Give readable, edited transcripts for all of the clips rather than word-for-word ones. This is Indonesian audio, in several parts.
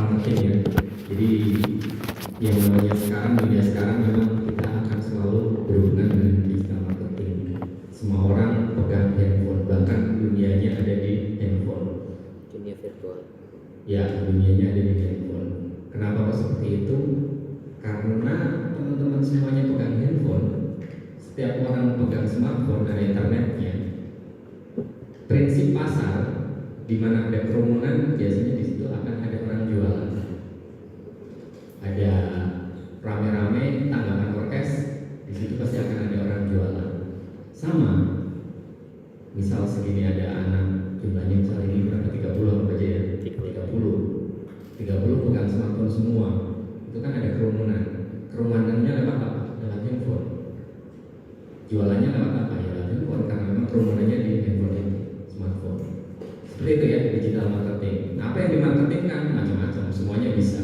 marketing ya. Jadi yang namanya sekarang, media sekarang memang kita akan selalu berhubungan dengan digital marketing. Semua orang pegang handphone, bahkan dunianya ada di handphone. Dunia virtual. Ya, dunianya ada di handphone. Kenapa kok seperti itu? Karena teman-teman semuanya pegang handphone. Setiap orang pegang smartphone dan internetnya. Prinsip pasar di mana ada kerumunan, biasanya di situ akan ada orang jualan. Ada rame-rame tanggapan orkes, di situ pasti akan ada orang jualan. Sama, misal segini ada anak, jumlahnya misal ini berapa, 30 apa aja ya? 30 pegang smartphone semua. Itu kan ada kerumunan. Kerumunannya lewat apa? Lewat handphone. Jualannya lewat apa? Ya lewat handphone, karena memang kerumunannya di handphone itu, smartphone. Seperti itu ya, digital marketing. Apa yang dimarketingkan? Macam-macam, semuanya bisa.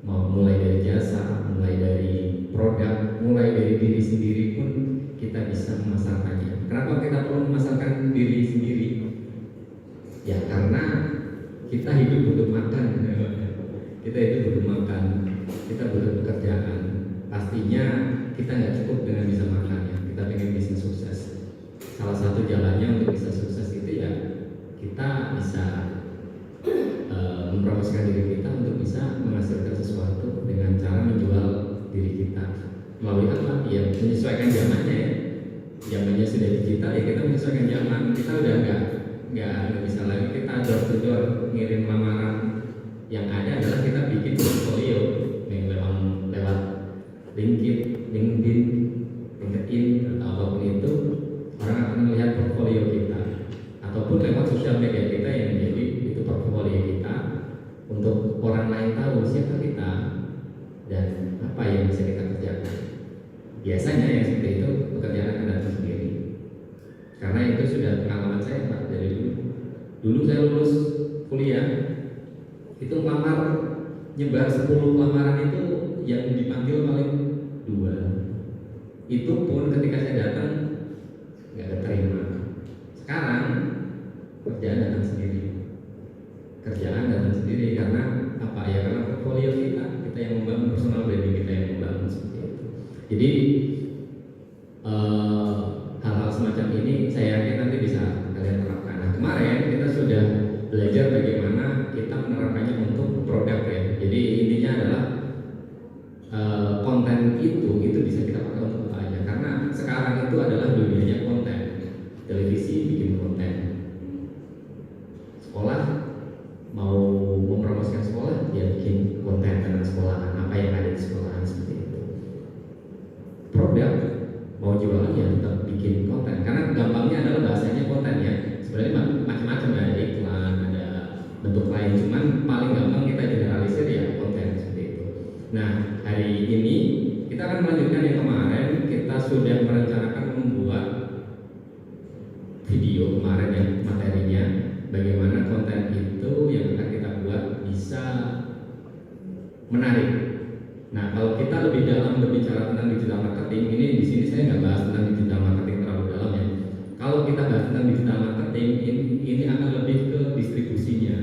Mau mulai dari jasa, mulai dari produk, mulai dari diri sendiri pun kita bisa memasarkannya. Kenapa kita perlu memasarkan diri sendiri? Ya karena kita hidup butuh makan. Kita hidup butuh makan, kita butuh pekerjaan. Pastinya kita nggak cukup dengan bisa makannya. Kita pengen bisa sukses. Salah satu jalannya untuk bisa sukses itu ya kita bisa mempromosikan diri kita untuk bisa menghasilkan sesuatu dengan cara menjual diri kita melalui apa? Ya menyesuaikan zamannya ya. Zamannya sudah digital ya, kita menyesuaikan zaman. Kita udah nggak bisa lagi kita door to door ngirim lamaran. Yang ada adalah kita bikin portfolio yang lewat LinkedIn atau apapun itu, orang akan melihat portfolio kita, ataupun lewat sosial media kita yang menjadi itu portfolio kita untuk orang lain tahu siapa kita dan apa yang bisa kita kerjakan. Biasanya yang seperti itu pekerjaan akan datang sendiri, karena itu sudah pengalaman saya Pak dari dulu saya lulus kuliah itu lamar nyebar 10 lamaran itu yang dipanggil paling 2. Itu pun ketika saya datang nggak keterima. Sekarang kerjaan datang sendiri karena apa ya, karena portfolio kita yang membangun, personal branding kita yang membangun seperti itu. Jadi hal-hal semacam ini saya yakin nanti bisa kalian terapkan. Nah, kemarin kita sudah belajar bagaimana kita menerapkannya untuk produk ya. Jadi intinya adalah konten itu bisa kita pakai untuk apa aja. Karena sekarang itu adalah dunianya konten. Televisi bikin konten, sekolah mau mempromosikan sekolah ya bikin konten tentang sekolahan, apa yang ada di sekolahan seperti itu. Produk mau jualan ya tetap bikin konten, karena gampangnya adalah bahasanya konten ya. Sebenarnya macam-macam ya, ada iklan, ada bentuk lain, cuman paling gampang kita generalisir ya konten seperti itu. Nah hari ini kita akan melanjutkan yang kemarin. Kita sudah merencanakan membuat video kemarin yang materinya bagaimana konten itu yang akan kita buat bisa menarik. Nah kalau kita lebih dalam berbicara tentang digital marketing, ini di sini saya nggak bahas tentang digital marketing terlalu dalam ya. Kalau kita bahas tentang digital marketing ini akan lebih ke distribusinya.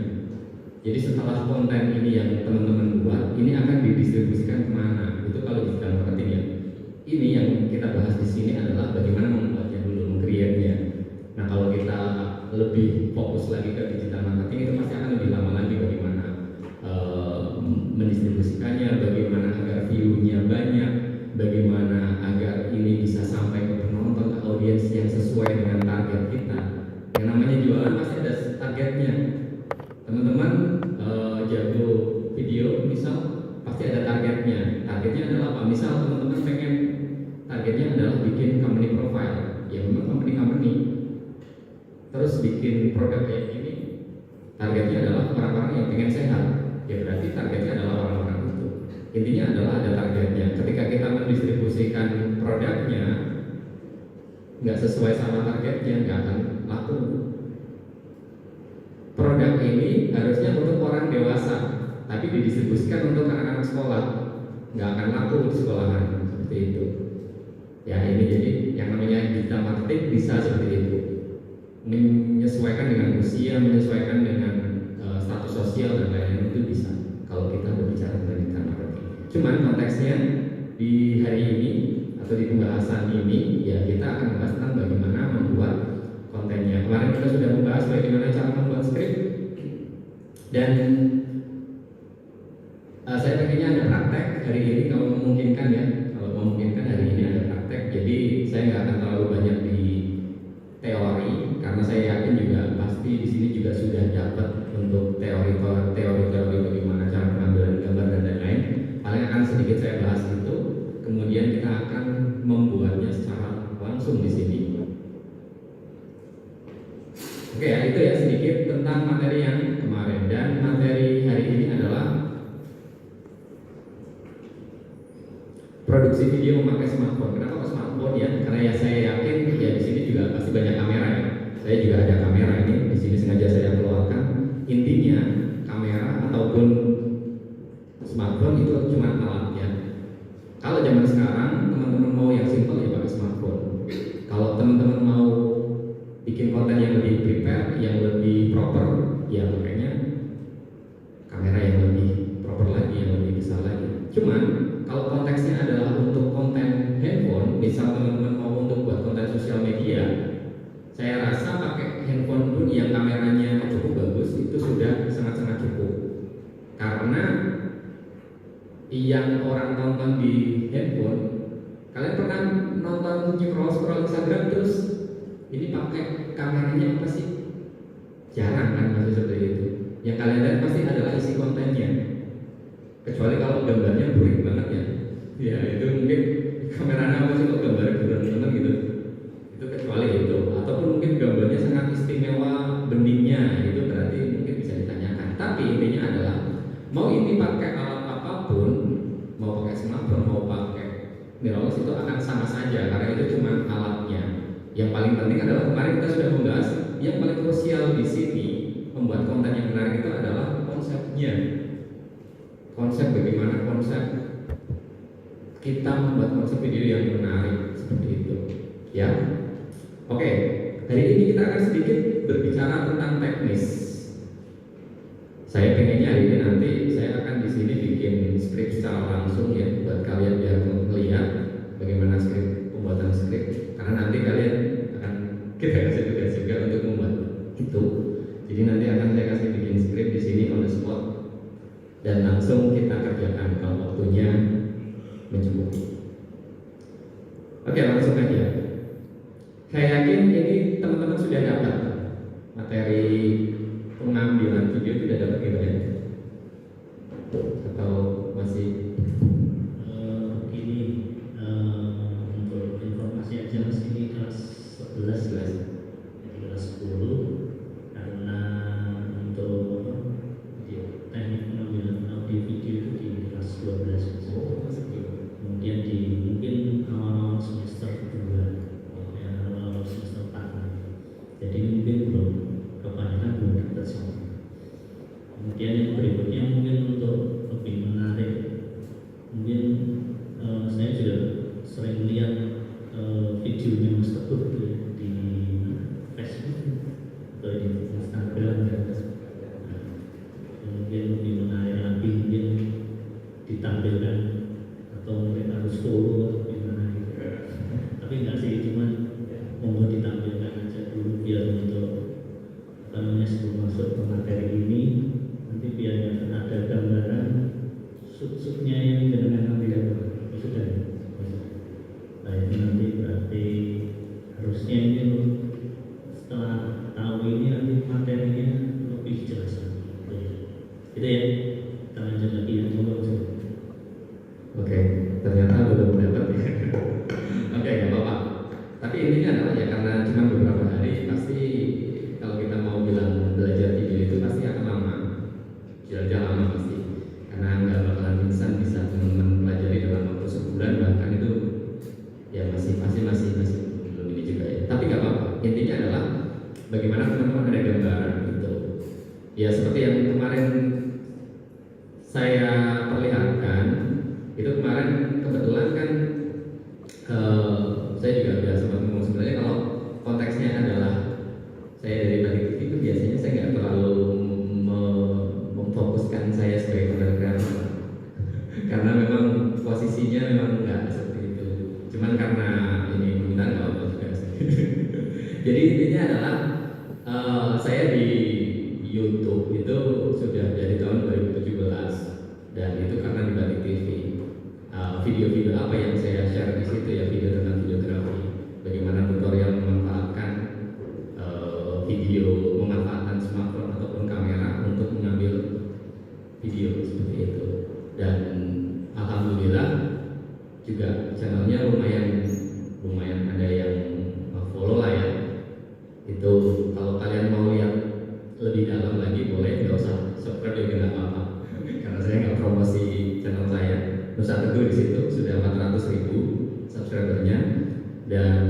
Jadi setelah konten ini yang teman-teman buat, ini akan didistribusikan kemana? Itu kalau digital marketing ya. Ini yang kita bahas di sini adalah bagaimana membuatnya dulu, meng-create-nya. Nah kalau kita lebih fokus lagi ke digital marketing, itu pasti akan lebih lama lagi bagaimana mendistribusikannya, bagaimana agar view-nya banyak, bagaimana agar ini bisa sampai ke penonton, ke audiens yang sesuai dengan target kita. Yang namanya jualan pasti ada targetnya. Teman-teman jago video misal pasti ada targetnya. Targetnya adalah apa? Misal teman-teman pengen targetnya adalah bikin company profile, ya memang company terus bikin produk kayak gini, targetnya adalah orang-orang yang pengen sehat, ya berarti targetnya adalah orang-orang itu. Intinya adalah ada targetnya. Ketika kita mendistribusikan produknya nggak sesuai sama targetnya, nggak akan laku. Produk ini harusnya untuk orang dewasa, tapi didistribusikan untuk anak-anak sekolah, nggak akan laku di sekolahan seperti itu. Ya ini jadi yang namanya digital marketing bisa seperti itu, menyesuaikan dengan usia, menyesuaikan dengan status sosial dan lain-lain, itu bisa kalau Cuman konteksnya di hari ini atau di pembahasan ini ya kita akan membahas tentang bagaimana membuat kontennya. Kemarin kita sudah membahas bagaimana cara membuat skrip dan saya pengennya ada praktek hari ini kalau memungkinkan ya. Kalau memungkinkan hari ini ada praktek. Jadi saya nggak akan terlalu banyak di teori karena saya yakin juga pasti di sini juga sudah dapat untuk teori bagaimana cara pengambilan gambar dan lain-lain. Paling akan sedikit saya bahas itu. Kemudian kita akan membuatnya secara langsung di sini. Oke ya, itu ya sedikit tentang materi yang kemarin. Dan materi hari ini adalah produksi video memakai smartphone. Kenapa smartphone ya? Karena ya saya yakin ya di sini juga pasti banyak kamera ya. Saya juga ada kamera ini. Di sini sengaja saya keluarkan. Intinya kamera ataupun smartphone itu cuma alatnya. Kalau zaman sekarang teman-teman mau yang simple ya pakai smartphone. Kalau teman-teman mau bikin konten yang lebih prepare, yang lebih proper, ya makanya kamera yang lebih proper lagi, yang lebih besar lagi. Cuman kalau konteksnya adalah untuk konten handphone, misal teman-teman mau untuk buat konten sosial media, saya rasa pakai handphone pun yang kameranya cukup bagus itu sudah sangat-sangat cukup. Karena yang orang nonton di handphone, kalian pernah nonton scroll Instagram terus ini pakai kameranya apa sih? Jarang kan masih seperti itu. Yang kalian lihat pasti adalah isi kontennya. Kecuali kalau gambarnya boring banget ya. Ya itu mungkin kameranya apa sih kok gambarnya boring banget gitu. Itu kecuali itu. Ataupun mungkin gambarnya sangat istimewa beningnya, itu berarti mungkin bisa ditanyakan. Tapi intinya adalah mau ini pakai alat apapun, mau pakai smartphone, mau pakai mirrorless itu akan sama saja karena itu cuma alatnya. Yang paling penting adalah kemarin kita sudah membahas yang paling krusial di sini membuat konten yang menarik itu adalah konsepnya. Konsep bagaimana konsep kita membuat konsep video yang menarik seperti itu. Ya, oke. Hari ini kita akan sedikit berbicara tentang teknis. Saya pengennya hari ini nanti saya akan di sini bikin skrip secara langsung ya buat kalian biar melihat bagaimana pembuatan skrip. Karena nanti kalian akan kita kasih tugas juga untuk membuat itu. Jadi nanti akan saya kasih bikin skrip di sini on the spot dan langsung kita kerjakan kalau waktunya mencukupi. Oke, langsung aja. Saya yakin ini teman-teman sudah dapat materi pengambilan video, sudah dapat gitu ya? Atau masih? Untuk informasi aja mas, ini kelas 11 jadi kelas 10 karena untuk teknik pengambilan audio video itu di kelas 12 mas. Kemudian di mungkin awal semester 2 ya, awal semester 4 jadi mungkin belum kebanyakan belum dapat semua. Kemudian yang berikutnya mungkin untuk lebih menarik, mungkin saya juga sering lihat videonya Mas Teguh di Facebook atau di Instagram ya. Mungkin lebih menarik lagi, mungkin ditampilkan atau mungkin harus follow atau gimana gitu. Tapi enggak sih, cuman mau ditampilkan aja dulu biar untuk sebelum masuk ke materi ini nanti biar ada gambaran sub-subnya yang dengan nanti ya sudah. Nah itu nanti berarti harusnya ini setelah tahu ini nanti materinya lebih jelas lagi. Gitu ya, kita lanjut lagi ya. Oke, ternyata belum dapat ya. Oke, nggak apa-apa. Tapi intinya adalah ya karena cuma beberapa hari pasti kalau kita mau bilang belajar video itu pasti akan lama, jelajah lama pasti. Karena nggak bakalan instan bisa teman-teman pelajari dalam waktu sebulan, bahkan itu ya masih belum ini juga ya. Tapi nggak apa-apa. Intinya adalah bagaimana teman-teman ada gambaran gitu. Ya seperti yang kemarin saya perlihatkan, itu kemarin kebetulan kan saya juga udah sempat ngomong sebenarnya kalau konteksnya adalah saya dari Bali TV itu biasanya saya nggak terlalu memfokuskan saya sebagai content creator karena memang Cuman karena ini penggunaan nggak apa juga sih. Jadi intinya adalah saya di YouTube itu sudah dari tahun 2017 dan itu karena di Batik TV. Video-video apa yang saya share di situ ya video tentang videografi, bagaimana tutorial memanfaatkan video, memanfaatkan smartphone ataupun kamera untuk mengambil video seperti itu. Dan alhamdulillah juga channelnya lumayan ada yang follow lah ya. Itu kalau kalian mau lihat lebih dalam lagi boleh, nggak usah subscribe juga nggak apa-apa karena saya nggak promosi channel saya. Nusa Teguh di situ sudah 400.000 subscribernya dan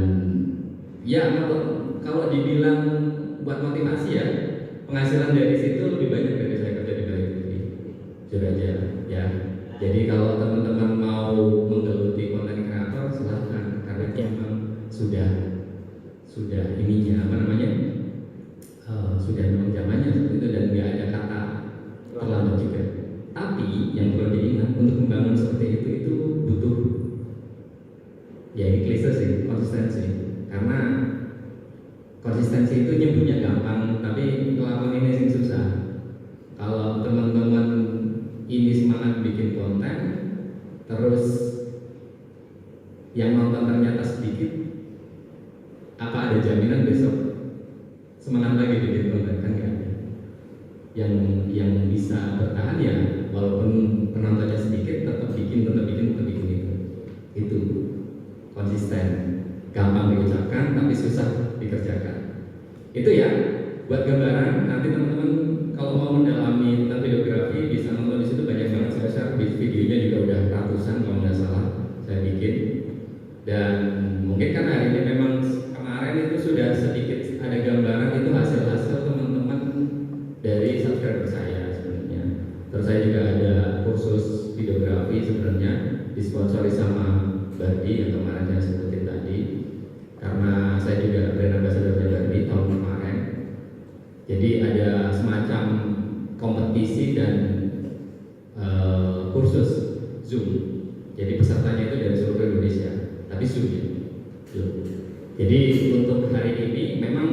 ya kalau dibilang buat motivasi ya, penghasilan dari situ lebih banyak dari saya kerja di Batik TV. Jujur aja ya. Jadi kalau teman-teman mau menggeluti konten kreator silahkan karena memang sudah ininya apa namanya sudah memang zamannya seperti itu dan nggak ada kata terlambat juga. Tapi yang perlu diingat untuk membangun seperti itu butuh ya ini klise sih, konsistensi. Karena konsistensi itu nyebutnya gampang, tapi ngelakuin ini sih susah. Kalau teman-teman ini semangat bikin konten, terus yang nonton ternyata sedikit, apa ada jaminan besok semangat lagi bikin konten? Kan nggak ada. Yang bisa bertahan ya walaupun penontonnya sedikit tetap bikin itu konsisten, gampang diucapkan tapi susah dikerjakan. Itu ya buat gambaran. Nanti teman-teman kalau mau mendalami tentang videografi bisa nonton di situ, banyak banget saya share videonya juga udah ratusan kalau nggak salah saya bikin. Dan mungkin karena hari ini memang kemarin itu sudah sedikit ada gambaran itu hasil-hasil teman-teman dari subscriber saya sebenarnya. Terus saya juga ada kursus videografi sebenarnya disponsori sama Bardi yang kemarin saya sebutin tadi, karena saya juga brand ambassador Bardi tahun kemarin. Jadi ada semacam kompetisi dan kursus Zoom. Jadi pesertanya itu dari seluruh Indonesia, tapi Zoom ya. Jadi untuk hari ini memang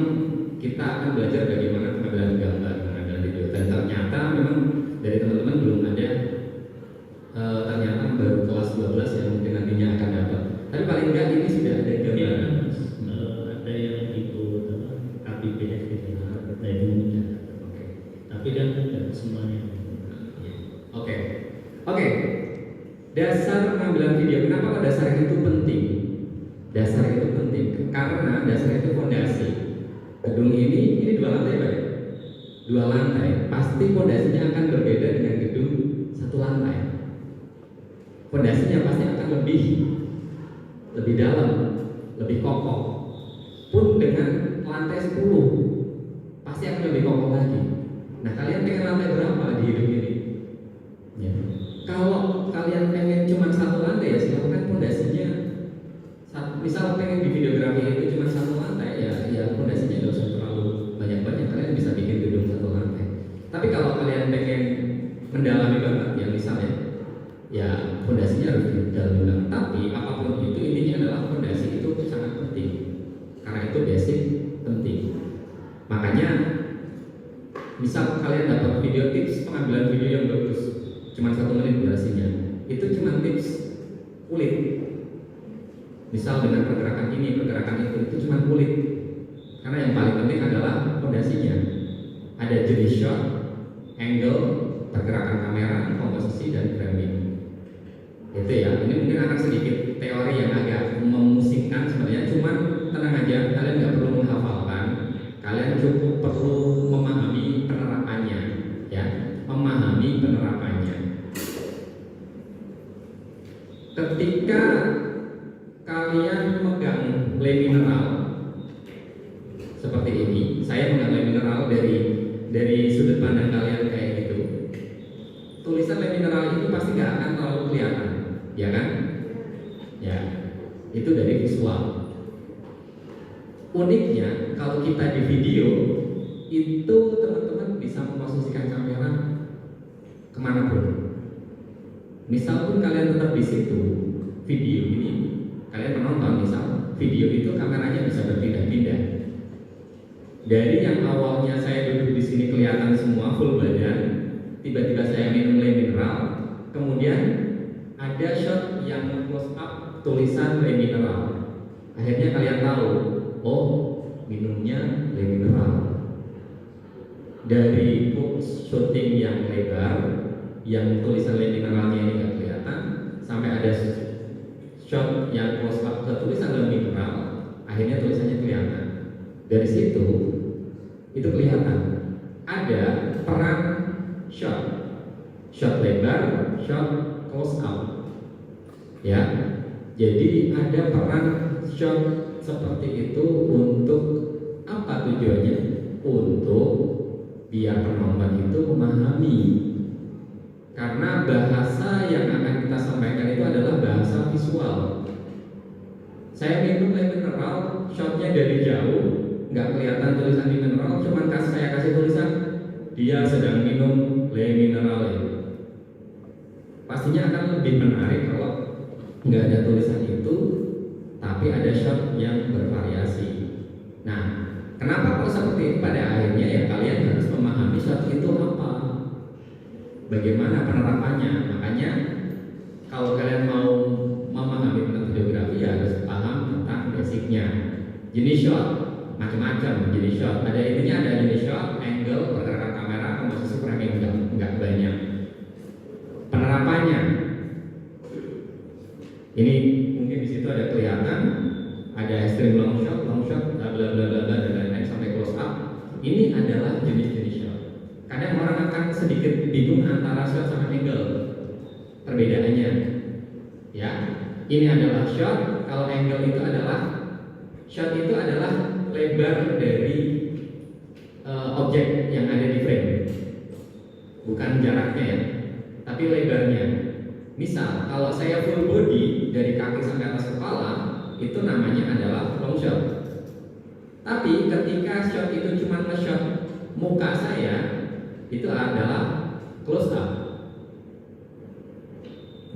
kita akan belajar bagaimana pengambilan gambar, pengambilan video. Dan ternyata memang dari teman-teman belum ada ternyata baru kelas 12 yang mungkin nantinya akan dapat. Tapi paling enggak ini sudah ada gambaran. Ada yang ikut KPPF gitu, ada yang mencatat. Tapi kan tidak semuanya. Oke. Dasar pengambilan video. Kenapa dasar itu penting? Dasar itu penting karena dasar itu fondasi. Gedung ini 2 lantai Pak ya? 2 lantai, pasti fondasinya akan berbeda dengan gedung 1 lantai. Fondasinya pasti akan lebih dalam, lebih kokoh. Pun dengan lantai 10 pasti akan lebih kokoh lagi. Nah, kalian pengen lantai berapa di hidup ini? Ya. Kalau kalian pengen cuma 1 lantai ya silakan fondasinya. Misal pengen di videografi itu cuma 1 lantai ya fondasinya nggak usah terlalu banyak-banyak, kalian bisa bikin gedung 1 lantai. Tapi kalau kalian pengen mendalami banget ya misalnya ya fondasinya harus didalami banget. Tapi apapun itu intinya adalah fondasi itu sangat penting karena itu basic penting. Makanya misal kalian dapat video tips pengambilan video yang bagus cuma 1 menit durasinya, itu cuma tips kulit. Misal dengan pergerakan ini, pergerakan itu cuma kulit. Karena yang paling penting adalah fondasinya. Ada jenis shot, angle, pergerakan kamera, komposisi dan framing. Itu ya. Ini mungkin akan sedikit teori yang agak memusingkan sebenarnya. Cuman tenang aja, kalian nggak perlu menghafalkan. Kalian cukup perlu memahami penerapannya, ya. Memahami penerapannya. Ketika kalian megang lem mineral seperti ini, saya megang lem mineral dari sudut pandang kalian kayak gitu. Tulisan lem mineral ini pasti nggak akan terlalu kelihatan, ya kan? Ya, itu dari visual. Uniknya kalau kita di video itu teman-teman bisa memposisikan kamera kemanapun. Misal pun kalian tetap di situ video ini, Kalian menonton misal video itu kameranya bisa berpindah-pindah. Dari yang awalnya saya duduk di sini kelihatan semua full badan, tiba-tiba saya minum le mineral, kemudian ada shot yang close up tulisan le mineral. Akhirnya kalian tahu, oh minumnya le mineral. Dari shooting yang lebar, yang tulisan le mineralnya ini nggak kelihatan, sampai ada shot yang close up ke tulisan le mineral, akhirnya tulisannya kelihatan. Dari situ itu kelihatan ada peran shot lebar, shot close up, ya. Jadi ada peran shot seperti itu untuk apa tujuannya? Untuk biar penonton itu memahami, karena bahasa yang akan kita sampaikan itu adalah bahasa visual. Saya minum le mineral, shotnya dari jauh, nggak kelihatan tulisan le mineral, cuman saya kasih tulisan dia sedang minum le mineral. Pastinya akan lebih menarik kalau nggak ada tulisan itu, tapi ada shot yang bervariasi. Nah, kenapa kok seperti itu? Pada akhirnya ya kalian harus memahami shot itu apa, bagaimana penerapannya. Makanya kalau kalian mau memahami tentang videografi ya harus paham tentang basicnya. Jenis shot macam-macam, jenis shot. Ada intinya, ada jenis shot, angle, pergerakan kamera, komposisi framing, enggak banyak. Penerapannya, ini mungkin di situ ada kelihatan, ada extreme long shot, bla bla bla bla dan lain-lain sampai close up. Ini adalah jenis-jenis shot. Kadang orang akan sedikit bingung antara shot sama angle, perbedaannya. Ya, ini adalah shot. Kalau angle itu adalah shot itu adalah lebar dari objek yang ada di frame, bukan jaraknya ya, tapi lebarnya. Misal kalau saya full body dari kaki sampai atas kepala, itu namanya adalah long shot. Tapi ketika shot itu cuma nge-shot muka saya, itu adalah close up.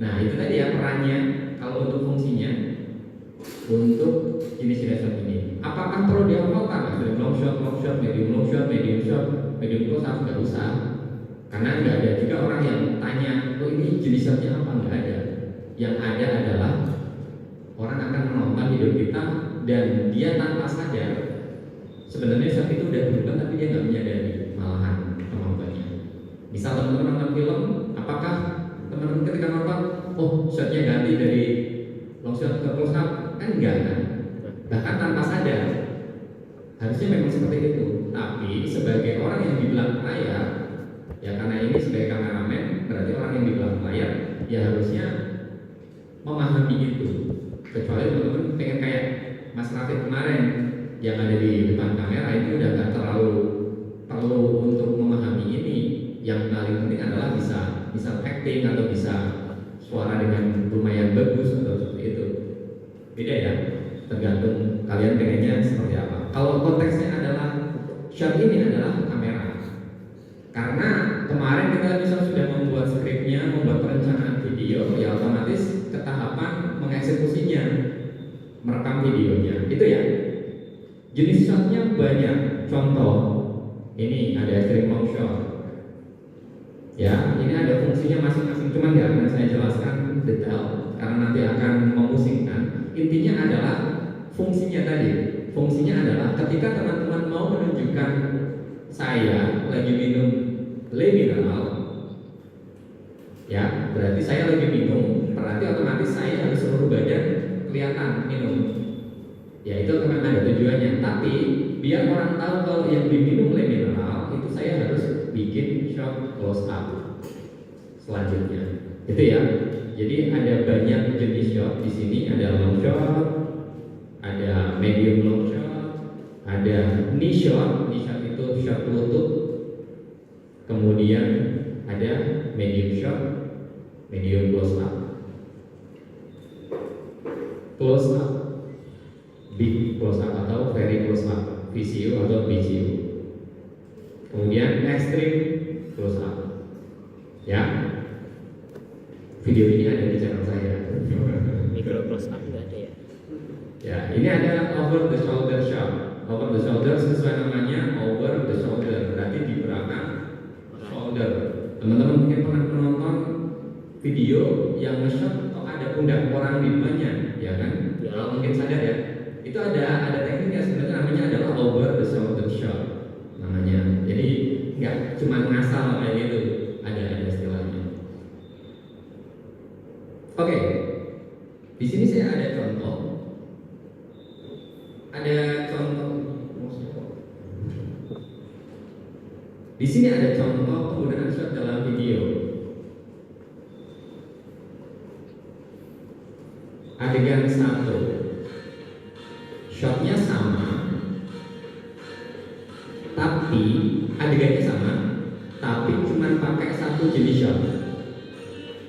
Nah itu tadi ya perannya. Kalau untuk fungsinya, untuk jenis-jenis shot ini, apakah perlu dihafalkan? Long shot, medium close up, nggak usah. Karena nggak ada juga orang yang tanya, oh ini jenis shotnya apa? Nggak ada. Yang ada adalah orang akan menonton video kita dan dia tanpa sadar sebenarnya shot itu udah berubah, tapi dia nggak menyadari malahan penontonnya. Misal teman-teman nonton film, apakah teman-teman ketika nonton, oh shotnya ganti dari long shot ke close up? Kan enggak kan? Bahkan tanpa sadar. Harusnya memang seperti itu. Tapi sebagai orang yang di belakang layar, ya karena ini sebagai kameramen, berarti orang yang di belakang layar ya harusnya memahami itu. Kecuali teman-teman pengen kayak Mas Rafid kemarin yang ada di depan kamera, itu udah gak terlalu perlu untuk memahami ini. Yang paling penting adalah bisa acting atau bisa suara dengan lumayan bagus atau seperti itu. Beda ya, tergantung kalian pengennya seperti apa. Kalau konteksnya adalah shot ini adalah kamera, karena kemarin kita bisa sudah membuat skripnya, membuat perencanaan video, ya otomatis ke tahapan mengeksekusinya, merekam videonya. Itu ya. Jenis shotnya banyak. Contoh, ini ada extreme long shot. Ya, ini ada fungsinya masing-masing. Cuman nggak akan saya jelaskan detail karena nanti akan memusingkan. Intinya adalah fungsinya tadi. Fungsinya adalah ketika teman-teman mau menunjukkan saya lagi minum le mineral, ya berarti saya lagi minum, berarti otomatis saya harus seluruh badan kelihatan minum. Ya itu memang ada tujuannya. Tapi biar orang tahu kalau yang diminum le mineral itu saya harus bikin shot close up selanjutnya. Itu ya. Jadi ada banyak jenis shot di sini. Ada long shot, ada medium long shot, ada knee shot. Knee shot itu shot lutut. Kemudian ada medium shot, medium close up, big close up atau very close up, VCU atau BCU. Kemudian extreme close up. Ya. Video ini ada di channel saya. Micro close up nggak ada ya? Ya, ini ada over the shoulder shot. Over the shoulder sesuai namanya over the shoulder, berarti di belakang shoulder. Teman-teman mungkin pernah menonton video yang nge-shot kok ada pundak orang di depannya, ya kan? Ya. Kalau mungkin sadar ya, itu ada tekniknya, sebenarnya namanya adalah over the shoulder shot namanya. Jadi nggak cuma ngasal kayak gitu, ada istilahnya. Oke, di sini saya ada contoh. Di sini ada contoh penggunaan shot dalam video. Adegan 1, shotnya sama, tapi adegannya sama, tapi cuma pakai satu jenis shot,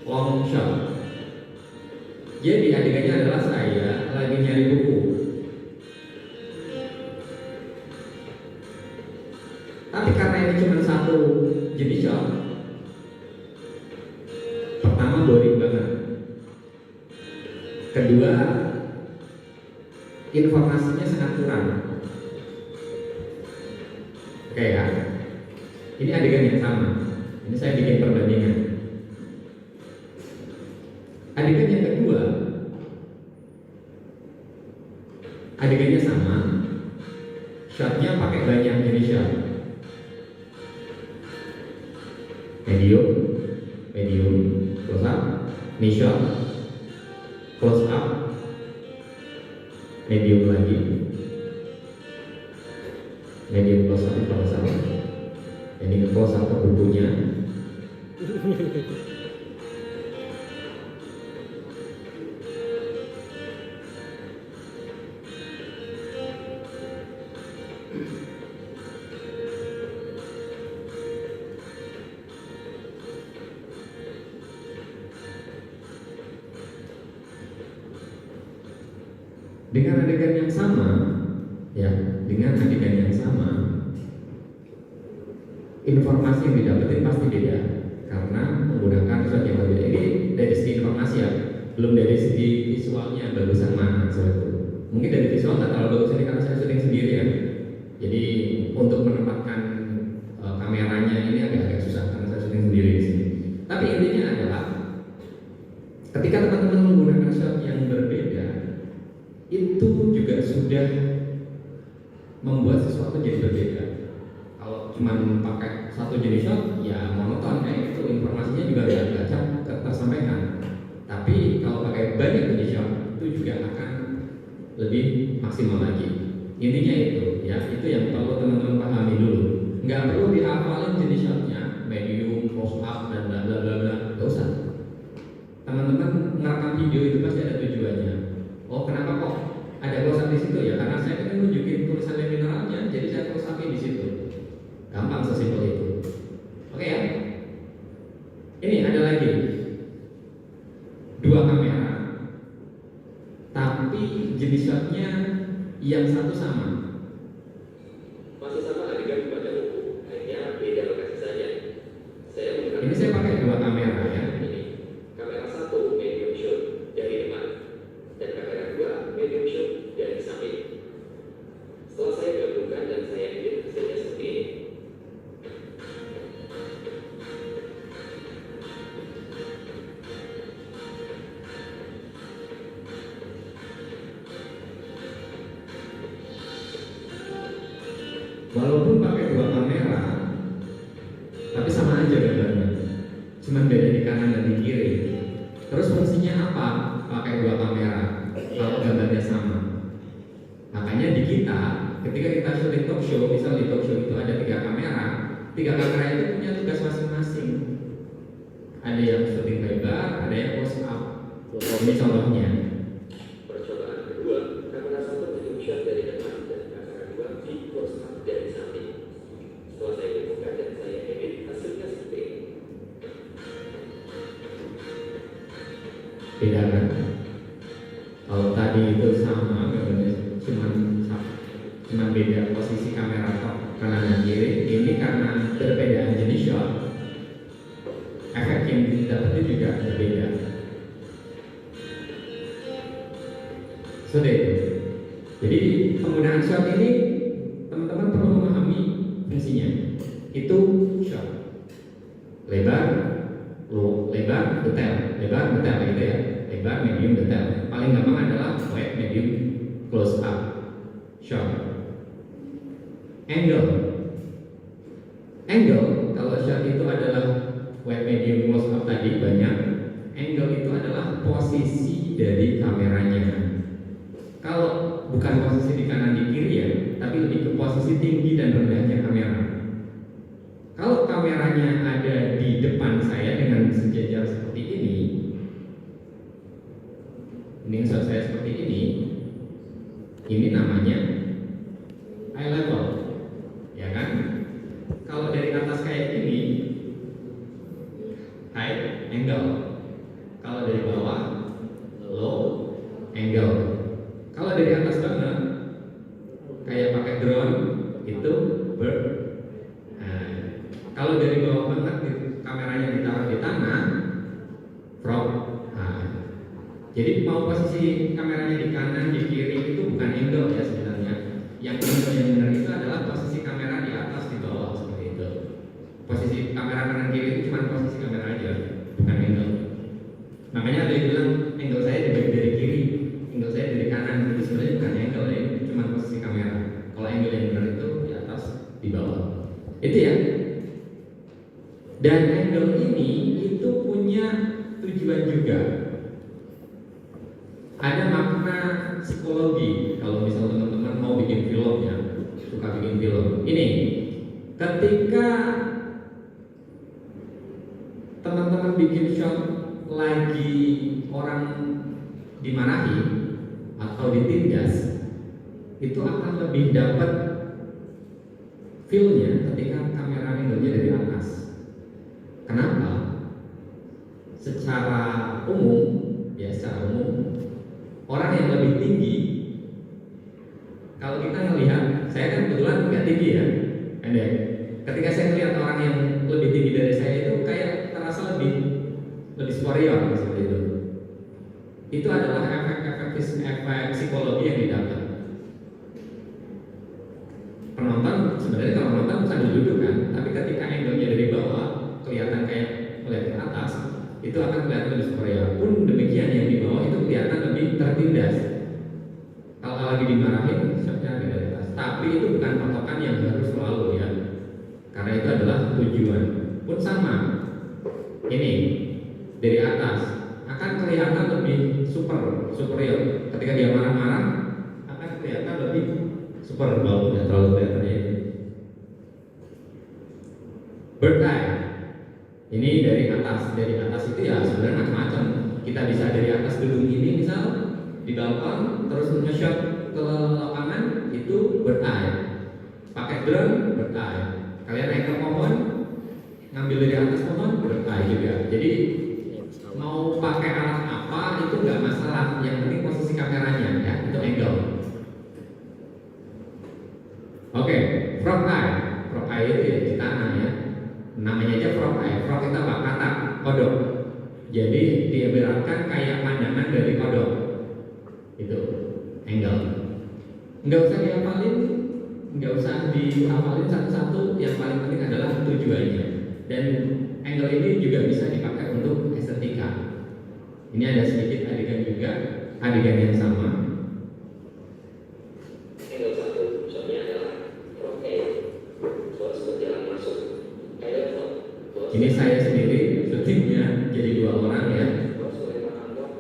long shot. Jadi adegannya adalah saya lagi nyari buku. Tapi karena ini cuma satu jenis shot, pertama boring banget. Kedua, informasinya sangat kurang. Oke ya, ini adegan yang sama. Ini saya bikin perbandingan. Adegan yang kedua, adegannya sama, shotnya pakai banyak jenis shot. Medium, close up, knee shot, close up, medium lagi, medium close up kalau salah. Ini close up ke bukunya. Dengan adegan yang sama, ya, dengan adegan yang sama, informasi yang didapetin pasti beda karena menggunakan shot yang berbeda. Ini dari segi informasi ya, belum dari segi visualnya bagusan mana itu. Mungkin dari visual nggak terlalu bagus ini karena saya syuting sendiri ya. Jadi untuk menempatkan kameranya ini agak susah karena saya syuting sendiri di sini. Tapi intinya adalah ketika teman-teman menggunakan shot yang berbeda, itu juga sudah membuat sesuatu jadi berbeda. Kalau cuma pakai satu jenis shot, ya monoton kayak itu, informasinya juga nggak tersampaikan. Tapi kalau pakai banyak jenis shot, itu juga akan lebih maksimal lagi. Intinya itu, ya itu yang perlu teman-teman pahami dulu. Nggak perlu dihafalin jenis shotnya, medium, close up dan bla bla bla bla, nggak usah. Teman-teman ngerekam video itu pasti ada tujuannya. Oh, kenapa kok ada close up di situ ya? Karena saya ingin nunjukin tulisan mineralnya, jadi saya close up di situ. Gampang, sesimpel itu. Oke ya. Ini ada lagi dua kamera, tapi jenis shotnya yang satu sama. Masih sama adegan baca buku, hanya beda lokasi saja. Ini saya pakai dua kamera ya. Ini kamera satu medium shot dari depan, dan kamera dua medium shot dari samping. Setelah saya gabungkan dan saya edit, hasilnya seperti ini. Walaupun pakai dua kamera, tapi sama aja gambarnya, cuman beda di kanan dan di kiri. Terus fungsinya apa? Pakai dua kamera kalau gambarnya sama. Makanya di kita, ketika kita syuting talk show, misal di talk show itu ada tiga kamera itu punya tugas masing-masing. Ada yang syuting lebar, ada yang close up. Ini contohnya. Percobaan kedua, kamera satu medium shot dari depan dan kamera dua di close up dari samping. Setelah saya buka dan saya edit, hasilnya seperti ini. Beda kan? Kalau tadi itu sama, cuma beda posisi kamera kanan dan kiri. Ini karena perbedaan jenis shot, efek yang didapat juga berbeda. Seperti itu. Jadi penggunaan shot ini teman-teman perlu memahami fungsinya. Itu shot. Lebar, detail, gitu ya. Lebar, medium, detail. Paling gampang adalah wide, medium, close up. Shot. Angle, kalau shot itu adalah wide, medium, close up tadi banyak. Angle itu adalah posisi dari kameranya. Kalau bukan posisi di kanan di kiri ya, tapi lebih ke posisi tinggi dan rendahnya kamera. Kalau kameranya ada di depan saya dengan sejajar seperti ini shot saya seperti ini namanya eye level, ya kan? Kalau dari atas kayak gini, high angle. Kalau dari bawah, low angle. Kalau dari atas banget, kayak pakai drone, itu bird. Nah, kalau dari bawah banget, kameranya ditaruh di tanah, frog. Nah, jadi mau posisi kameranya di kanan, di kiri itu bukan angle ya sebenarnya. Yang angle yang benar itu adalah posisi kamera di atas, di bawah seperti itu. Posisi kamera kanan kiri itu cuma posisi kamera aja, bukan angle. Makanya ada yang bilang angle saya dari kiri, angle saya dari kanan. Itu sebenarnya bukan angle ya, itu cuma posisi kamera. Kalau angle yang benar itu di atas, di bawah. Itu ya. Dan angle ini itu punya tujuan juga. Ada makna psikologi. Kalau misal teman-teman mau bikin film ya, suka bikin film. Ini, ketika teman-teman bikin shot lagi orang dimarahi atau ditindas, itu akan lebih dapat feel-nya ketika kamera angle-nya dari atas. Kenapa? Secara umum, orang yang lebih tinggi, kalau kita melihat, saya kan kebetulan nggak tinggi ya, pendek. Ketika saya melihat orang yang lebih tinggi dari saya itu kayak terasa lebih superior seperti itu. Itu adalah efek psikologi yang didapat. Penonton sebenarnya kalau nonton bukan duduk kan, tapi ketika angle-nya dari bawah kelihatan kayak melihat ke atas, itu akan kelihatan lebih superior. Pun demikian yang di bawah itu kelihatan lebih tertindas. Kalau lagi dimarahin, shotnya ada dari atas. Tapi itu bukan patokan yang harus selalu ya, karena itu adalah tujuan. Pun sama, ini dari atas akan kelihatan lebih superior. Ketika dia marah-marah akan kelihatan lebih super, bau tidak terlalu kelihatan ya. Bird eye. Ini dari atas itu ya sebenarnya macam-macam. Kita bisa dari atas gedung ini misal di balkon terus nge-shot ke lapangan, itu bird eye. Pakai drone bird eye. Kalian naik ke pohon ngambil dari atas pohon bird eye juga. Jadi mau pakai alat apa itu nggak masalah, yang penting posisi kameranya ya, itu angle. Oke, frog eye. Frog eye itu ya di tanah ya. Namanya aja frog eye. Frog itu apa? Katak, kodok. Jadi diibaratkan kayak pandangan dari kodok. Itu angle. Nggak usah dihafalin satu-satu. Yang paling penting adalah tujuannya. Dan angle ini juga bisa dipakai untuk estetika. Ini ada sedikit adegan juga, adegan yang sama. Angle satu, contohnya adalah frog eye. Seperti yang masuk. Ini saya sendiri syutingnya jadi 2 orang ya.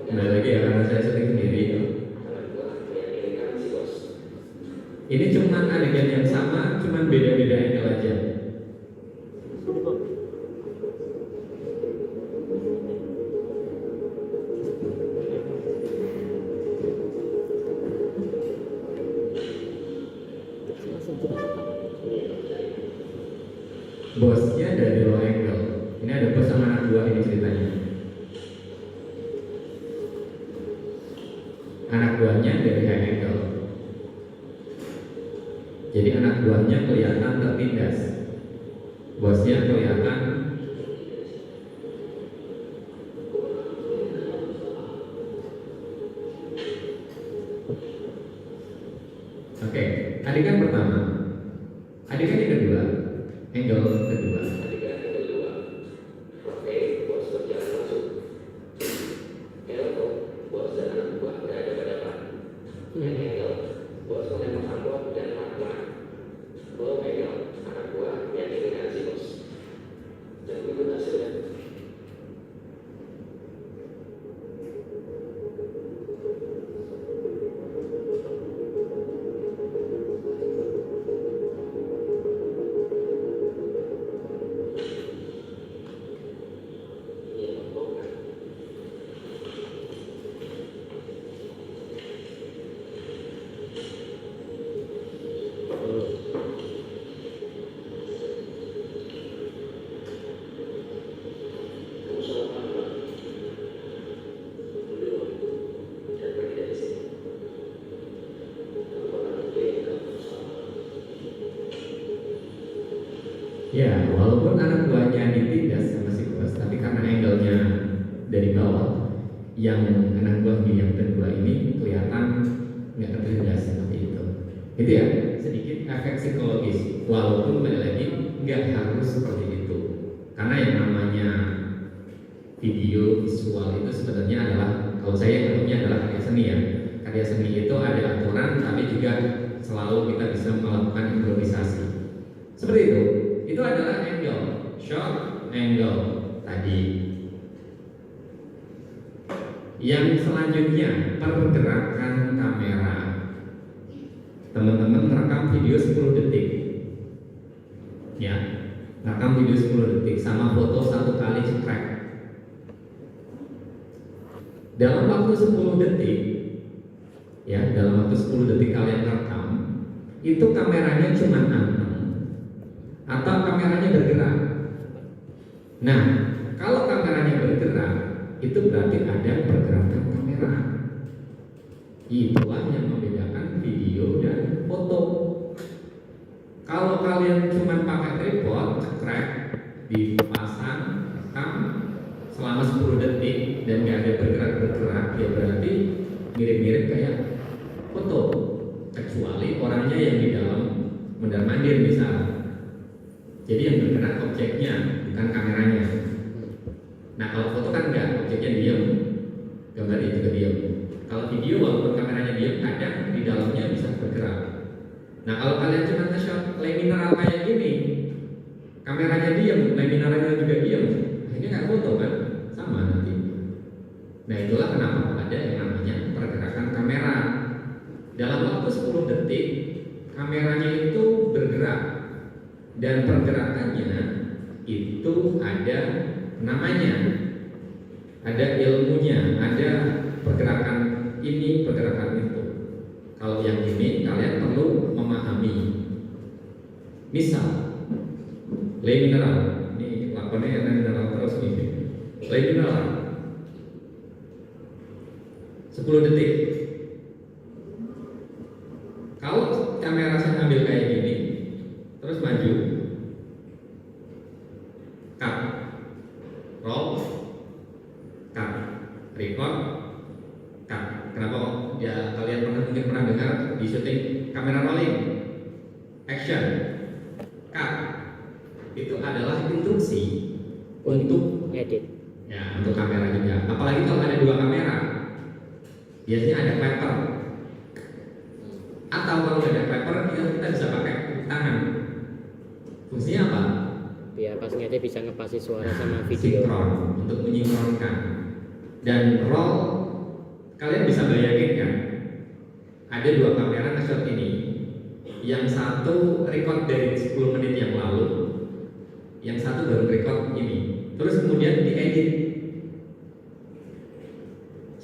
Kembali lagi ya, karena saya syuting sendiri. Ini cuma adegan yang sama, cuma beda-beda angle aja. Bosnya dari low angle. Ini ada bos sama anak buah ini ceritanya. Anak buahnya dari high angle. Jadi anak buahnya kelihatan tertindas. Bosnya kelihatan Oke, adegan pertama. Adegan yang kedua, angle kedua. Adegan yang kedua. Oke, bos berjalan masuk. Hello, bos dan anak buah berhadapan-hadapan. Hello, bos menembak amplop dan marah-marah. Oh, hello, anak buah yang ingin si bos. Dan berikut hasilnya. Ya, walaupun anak buahnya ditindas sama si bos, tapi karena angle-nya dari bawah, yang anak buah yang kedua ini kelihatan nggak tertindas seperti itu. Itu ya, sedikit efek psikologis. Walaupun balik lagi nggak harus seperti itu, karena yang namanya video visual itu sebenarnya adalah, kalau saya anggapnya adalah karya seni ya. Karya seni itu ada aturan, tapi juga selalu kita bisa melakukan improvisasi. Seperti itu. Itu adalah angle, shot angle tadi. Yang selanjutnya, pergerakan kamera. Teman-teman merekam video 10 detik. Ya, rekam video 10 detik sama foto 1 kali cekrek. Dalam waktu 10 detik, ya, dalam waktu 10 detik kalian rekam, itu kameranya cuma anteng atau kameranya bergerak. Nah, kalau kameranya bergerak, itu berarti ada pergerakan kamera. Itulah yang membedakan video dan foto. Kalau kalian cuma pakai tripod, cekrek, dipasang, rekam selama 10 detik dan nggak ada bergerak-bergerak, ya berarti mirip-mirip kayak foto, kecuali orangnya yang di dalam mondar-mandir misalnya. Jadi yang bergerak objeknya, bukan kameranya. Nah, kalau foto kan enggak, objeknya diam, gambarnya juga diam. Kalau video walaupun kameranya diam, kadang di dalamnya bisa bergerak. Nah, kalau kalian cuma nge-shot lay mineral kayak gini, kameranya diam, lay mineralnya juga diam, akhirnya nggak foto kan, sama nanti. Nah, itulah kenapa ada yang namanya pergerakan kamera. Dalam waktu 10 detik, kameranya itu bergerak. Dan pergerakannya itu ada namanya, ada ilmunya, ada pergerakan ini, pergerakan itu. Kalau yang ini kalian perlu memahami. Misal, lay mineral, ini lakonnya yang mineral terus nih. Lay mineral 10 detik. Kalau kamera saya ambil kayak gini, terus maju, cut, roll, cut, record, cut. Kenapa kok? Ya kalian mungkin pernah dengar di syuting kamera rolling, action, cut. Itu adalah instruksi untuk edit. Ya, untuk kamera juga. Apalagi kalau ada 2 kamera, biasanya ada clapper. Atau kalau nggak ada clapper, kita bisa pakai tangan. Fungsinya apa? Biar pas ngedit bisa ngepasi suara sama video. Sinkron, untuk menyinkronkan. Dan roll, kalian bisa bayangin kan? Ada 2 kamera nge-shot ini. Yang satu record dari 10 menit yang lalu, yang satu baru record ini. Terus kemudian diedit.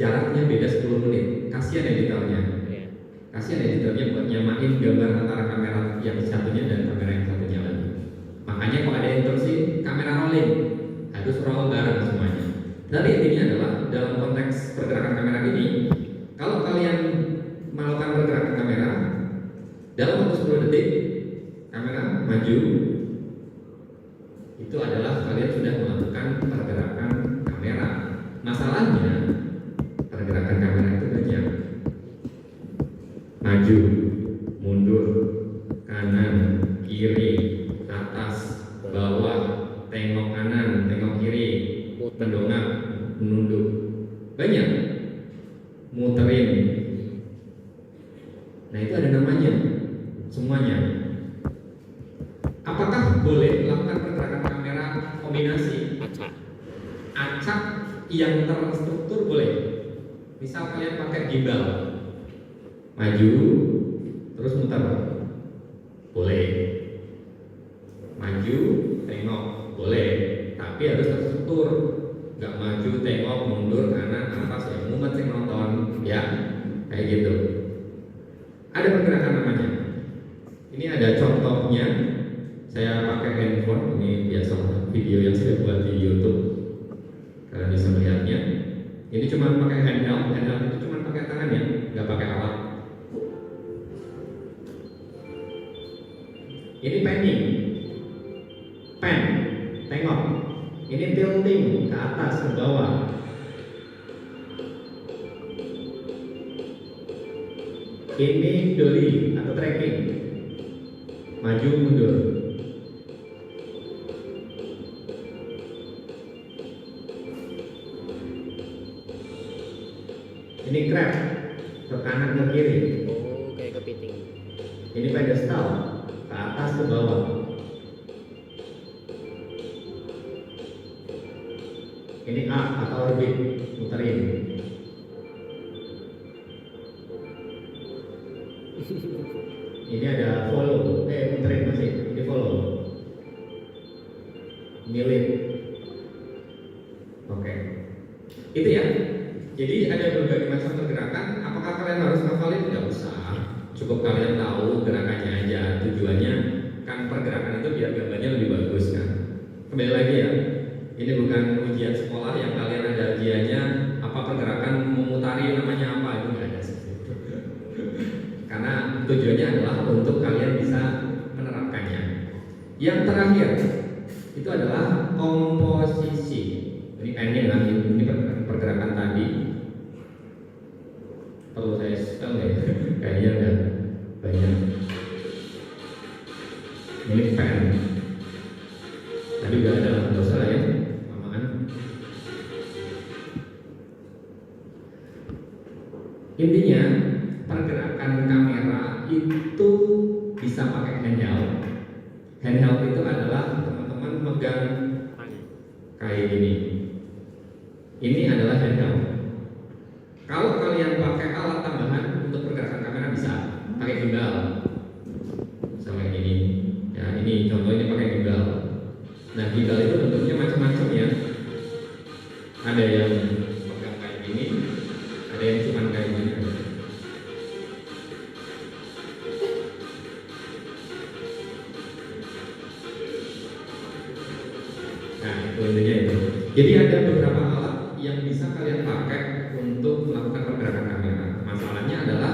Jaraknya beda 10 menit. Kasihan editornya. Kasihan editornya buat nyamain gambar antara kamera yang satunya dan kamera yang satunya lagi. Makanya kalau ada instruksi kamera rolling, harus roll bareng semuanya. Tapi intinya adalah dalam konteks pergerakan kamera ini, kalau kalian melakukan pergerakan kamera dalam waktu 10 detik, kamera maju, itu adalah kalian sudah melakukan pergerakan kamera. Masalahnya pergerakan kamera itu banyak, maju, mundur, banyak, muterin. Nah itu ada namanya semuanya. Apakah boleh melakukan pergerakan kamera kombinasi? Acak. Acak yang terstruktur boleh. Misal kalian pakai gimbal, maju terus muter, boleh. Maju, tengok, boleh. Tapi harus terstruktur. Nggak maju, tengok, mundur, kanan, atas, ya mumet sih nonton, ya kayak gitu. Ada pergerakan namanya. Ini ada contohnya. Saya pakai handphone, ini biasa video yang saya buat di YouTube. Kalian bisa melihatnya. Ini cuma pakai handheld itu cuma pakai tangannya, nggak pakai alat. Ini panning, pen, tengok. Ini tilting ke atas ke bawah. Ini dolly atau tracking, maju mundur. Ini grab ke kanan ke kiri. Oh, kayak kepiting. Ini pedestal ke atas ke bawah. Ini up atau orbit, muterin. Ini ada follow, muterin masih. Ini follow. Ini lead. Oke. Itu ya. Jadi ada berbagai macam pergerakan. Apakah kalian harus ngafalin? Tidak usah. Cukup kalian tahu gerakannya aja. Tujuannya kan pergerakan itu biar gambarnya lebih bagus kan. Kembali lagi ya. Ini bukan ujian sekolah yang kalian ada ujiannya apa pergerakan memutari namanya apa, itu nggak ada. Karena tujuannya adalah untuk kalian bisa menerapkannya. Yang terakhir itu adalah komposisi. Ini kayaknya ini pergerakan tadi. Perlu saya spell ya, kayaknya ada banyak. Ini pen. Tadi udah ada, nggak usah ya, lamaan. Intinya pergerakan kamera itu bisa pakai handheld. Handheld itu adalah teman-teman megang kayak gini. Ini adalah handheld. Kalau kalian pakai alat tambahan untuk pergerakan kamera bisa pakai gimbal, sama gini. Ya ini contohnya pakai gimbal. Nah gimbal itu bentuknya macam-macam ya. Ada yang pegang kayak gini, ada yang cuma kayak gini. Nah itu intinya itu. Jadi ada beberapa alat yang bisa kalian pakai untuk melakukan pergerakan kamera. Masalahnya adalah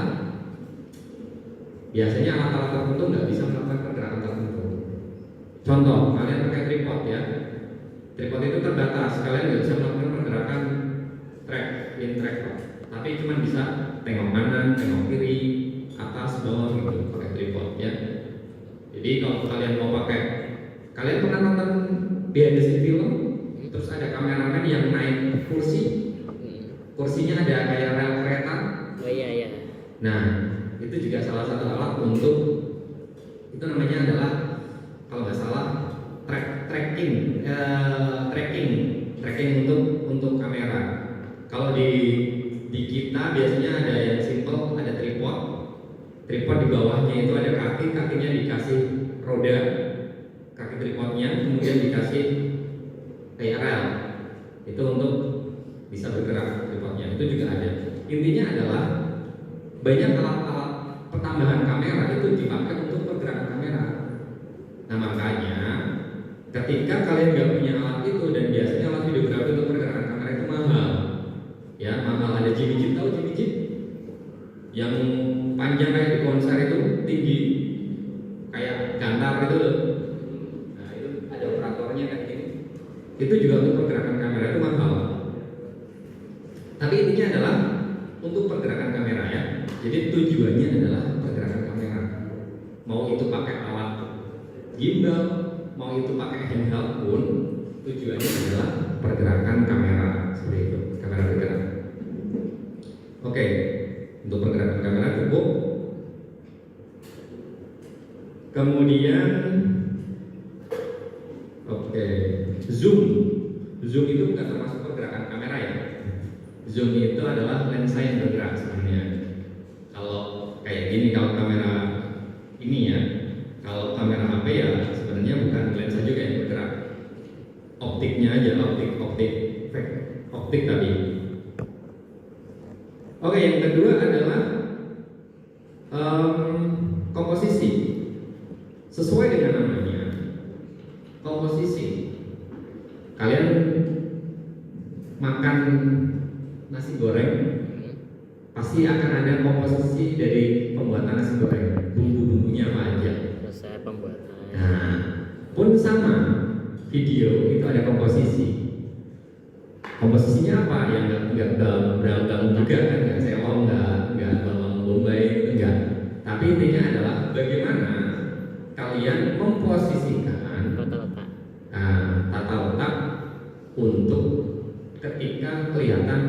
biasanya alat-alat tertentu nggak bisa melakukan pergerakan tertentu. Contoh, kalian pakai tripod ya. Tripod itu terbatas, kalian nggak bisa melakukan pergerakan in track, tapi cuma bisa tengok kanan, tengok kiri, atas, bawah gitu pakai tripod ya. Jadi kalau kalian mau pakai, kalian pernah nonton behind the scene film? Terus ada kameramen yang naik kursi, kursinya ada kayak rel kereta. Oh iya iya. Nah itu juga salah satu alat untuk, itu namanya adalah kalau nggak salah tracking untuk kamera. Kalau di kita biasanya ada yang simple, ada tripod di bawahnya itu ada kakinya dikasih roda, kaki tripodnya kemudian dikasih kayak rel, itu untuk bisa bergerak tripodnya, itu juga ada. Intinya adalah banyak alat-alat pertambahan kamera itu dipakai untuk pergerakan kamera. Nah makanya ketika kalian nggak punya alat itu, dan biasanya alat videografi untuk pergerakan kamera itu mahal ya, mahal. Ada Jimmy Jeep, tahu Jimmy Jeep? Yang panjang kayak di konser itu, tinggi kayak gantar itu loh. Nah itu ada operatornya kayak gini. Itu juga untuk pergerakan kamera itu mahal. Tapi intinya adalah untuk pergerakan kamera ya. Jadi tujuannya adalah pergerakan kamera. Mau itu pakai alat gimbal, mau itu pakai handheld pun, tujuannya adalah pergerakan kamera seperti itu, kamera bergerak. Kemudian oke, zoom. Zoom itu bukan termasuk pergerakan kamera ya. Zoom itu adalah lensa yang bergerak sebenarnya. Kalau kayak gini, kalau kamera ini ya, kalau kamera HP ya sebenarnya bukan lensa juga yang bergerak. Optiknya aja, optik tadi. Oke, yang kedua adalah komposisi. Sesuai dengan namanya, komposisi. Kalian makan nasi goreng, pasti akan ada komposisi dari pembuatan nasi goreng. Bumbu-bumbunya apa aja. Proses pembuatan. Nah, pun sama, video itu ada komposisi. Komposisinya apa? Yang nggak beragam juga kan? Nggak sewong, nggak bawang bombay, enggak. Tapi intinya adalah bagaimana kalian memposisikan tata letak untuk ketika kelihatan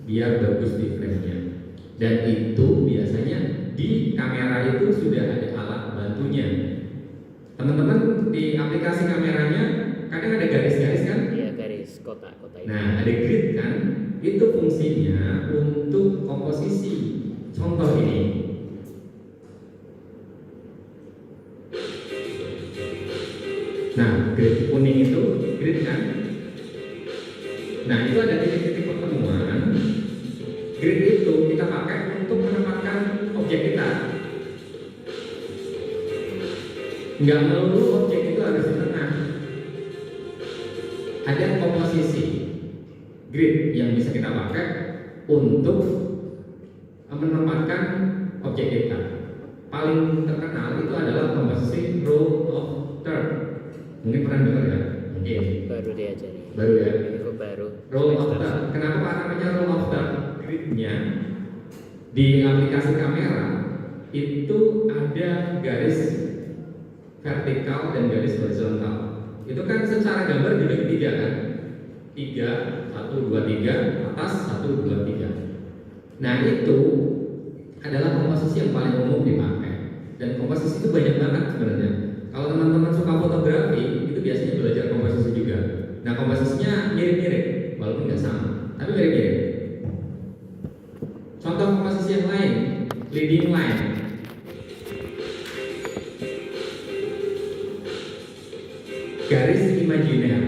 biar bagus di frame-nya. Dan itu biasanya di kamera itu sudah ada alat bantunya. Teman-teman di aplikasi kameranya kadang ada garis-garis kan? Iya, garis kotak-kotak itu. Nah, ada grid kan? Itu fungsinya untuk komposisi. Contoh ini. Nah, grid kuning itu grid kan? Nah, itu ada titik-titik pertemuan. Grid itu kita pakai untuk menempatkan objek kita. Nggak melulu objek itu harus di tengah. Ada komposisi grid yang bisa kita pakai untuk menempatkan objek kita. Paling terkenal itu adalah komposisi row of third. Mungkin pernah dengar ya? Mungkin. Baru diajari. Baru ya? Info baru. Row of third. Kenapa namanya row of third? Gridnya di aplikasi kamera itu ada garis vertikal dan garis horizontal. Itu kan secara gambar juga tiga kan? 3, 1, 2, 3, atas 1, 2, 3. Nah itu adalah komposisi yang paling umum dipakai. Dan komposisi itu banyak banget sebenarnya. Kalau teman-teman suka fotografi, itu biasanya belajar komposisi juga. Nah komposisinya mirip-mirip, walaupun nggak sama, tapi mirip-mirip. Contoh komposisi yang lain, leading line. Garis imajiner.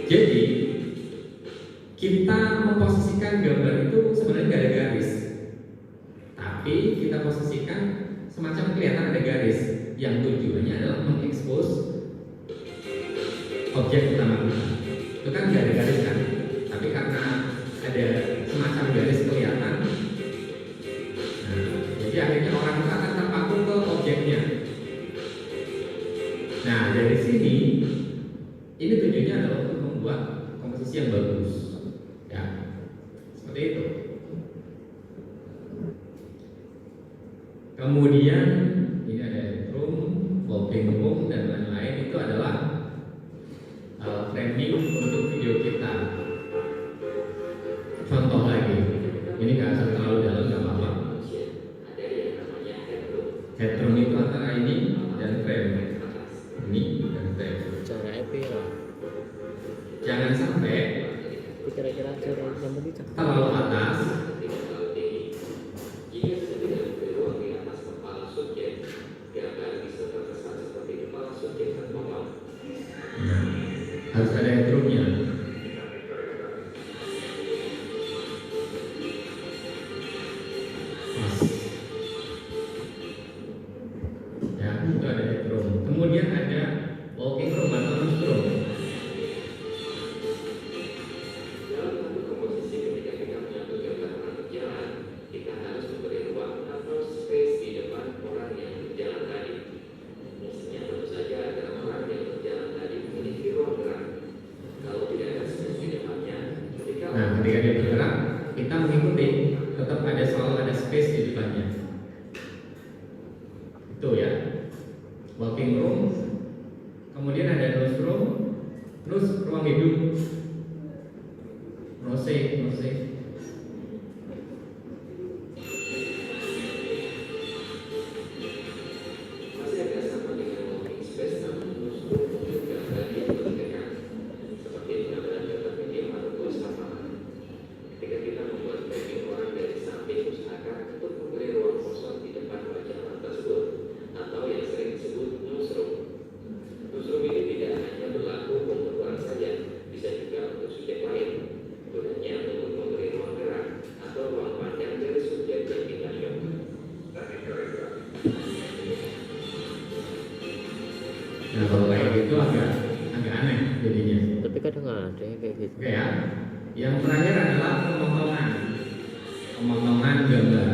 Jadi kita memposisikan gambar itu sebenarnya nggak ada garis, tapi kita posisikan semacam kelihatan ada garis yang tujuannya adalah mengekspos objek utama kita. Itu kan nggak ada garis kan, tapi karena ada semacam garis kelihatan. Jadi akhirnya orang itu akan terpaku ke objeknya. Nah dari sini ini tujuannya adalah untuk membuat komposisi yang bagus, ya seperti itu. Kemudian ini ada room, walking room dan lain-lain. Itu adalah framing untuk video kita. Contoh lagi, ini nggak usah terlalu dalam, nggak apa-apa. Headroom itu antara ini dan frame, ini dan frame. Cara EPI Jangan sampai kira-kira cara yang penting terlalu atas. Harus ada headroomnya. Ya, itu ada headroom. Kemudian ada walking room atau newsroom. Nah, ketika dia bergerak, kita mengikuti, tetap ada selalu ada space di depannya. Itu ya, walking room. Kemudian ada newsroom, ruang hidup, nose. agak aneh jadinya. Tapi kadang ada yang kayak gitu. Oke ya. Yang terakhir adalah pemotongan. Pemotongan gambar.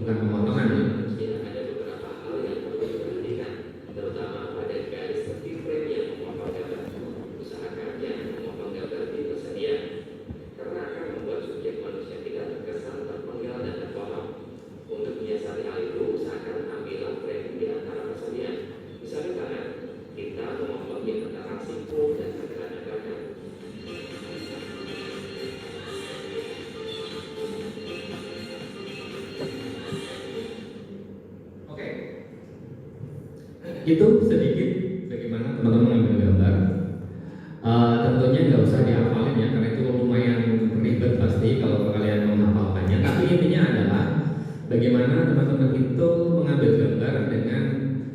Bukan pemotongan ya. Ada beberapa hal yang perlu diperhatikan, terutama pada garis seperti frame yang memotong gambar. Usahakan jangan memotong gambar di tersedia, karena akan membuat subjek manusia tidak terkesan terpenggal dan terpotong. Untuk menyiasati hal itu, usahakan ambillah frame di antara tersedia. Misalnya tangan, kita memotong di antara siku dan pergelangan belakang. Oke. Itu sedikit bagaimana teman-teman mengambil gambar. Tentunya nggak usah dihafalin ya, karena itu lumayan ribet pasti kalau kalian menghafalkannya. Tapi intinya adalah bagaimana teman-teman itu mengambil gambar dengan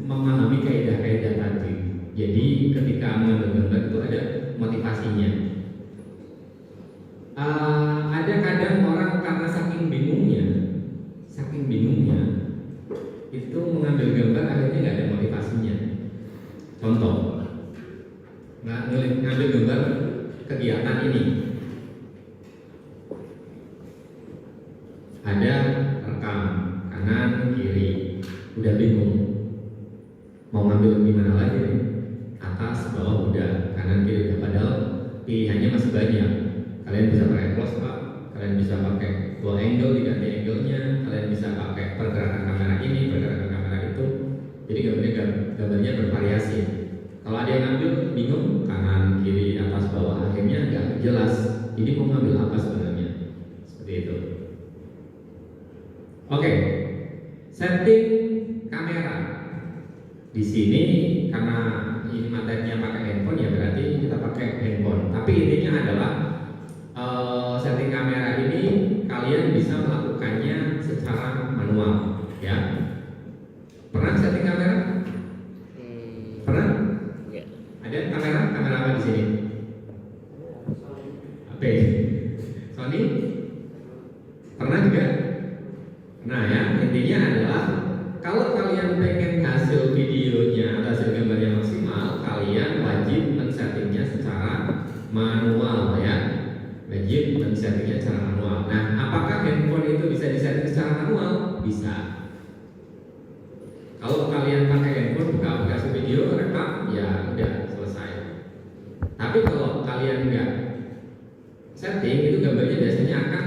memahami kaidah-kaidah tadi. Jadi ketika mengambil gambar itu ada motivasinya. Ada kadang orang karena saking bingungnya itu mengambil gambar akhirnya nggak ada motivasinya. Contoh, ngambil gambar kegiatan ini, ada rekam kanan kiri, udah bingung mau ngambil gimana lagi nih? Atas bawah udah, kanan kiri udah, padahal pilihannya masih banyak. Kalian bisa pakai close up, kalian bisa pakai dua angle diganti angle-nya, kalian bisa pakai pergerakan kamera ini, pergerakan kamera itu. Jadi gambarnya bervariasi. Kalau ada yang ngambil bingung kanan kiri atas bawah, akhirnya nggak jelas ini mau ngambil apa sebenarnya. Seperti itu. Oke, setting kamera. Di sini karena ini materinya pakai handphone ya berarti kita pakai handphone. Tapi intinya adalah setting kamera ini kalian bisa melakukannya secara manual, ya. Pernah setting kamera? Pernah? Enggak. Ada kamera apa di sini? HP, Sony? Pernah juga? Nah ya, intinya adalah kalau kalian pengen hasil videonya, hasil gambarnya maksimal, kalian wajib men-settingnya secara manual ya. Wajib men-settingnya secara manual. Nah, apakah handphone itu bisa disetting secara manual? Bisa. Kalau kalian pakai handphone buka aplikasi video, rekam, ya udah selesai. Tapi kalau kalian nggak setting, itu gambarnya biasanya akan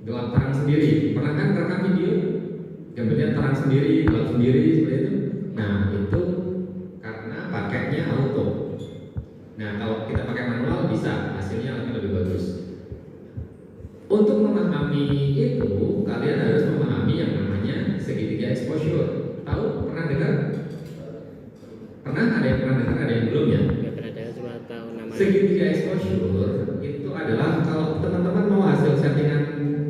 gelap terang sendiri. Pernah kan rekam video? Gambarnya terang sendiri, gelap sendiri seperti itu. Nah, itu karena pakainya auto. Nah, kalau kita pakai manual bisa hasilnya akan lebih bagus. Untuk memahami itu, kalian harus memahami yang namanya segitiga exposure. Tahu? Pernah dengar? Pernah? Ada yang pernah dengar? Ada yang belum ya? Enggak pernah dengar, cuma tahu namanya. Segitiga exposure itu adalah kalau teman-teman mau hasil settingan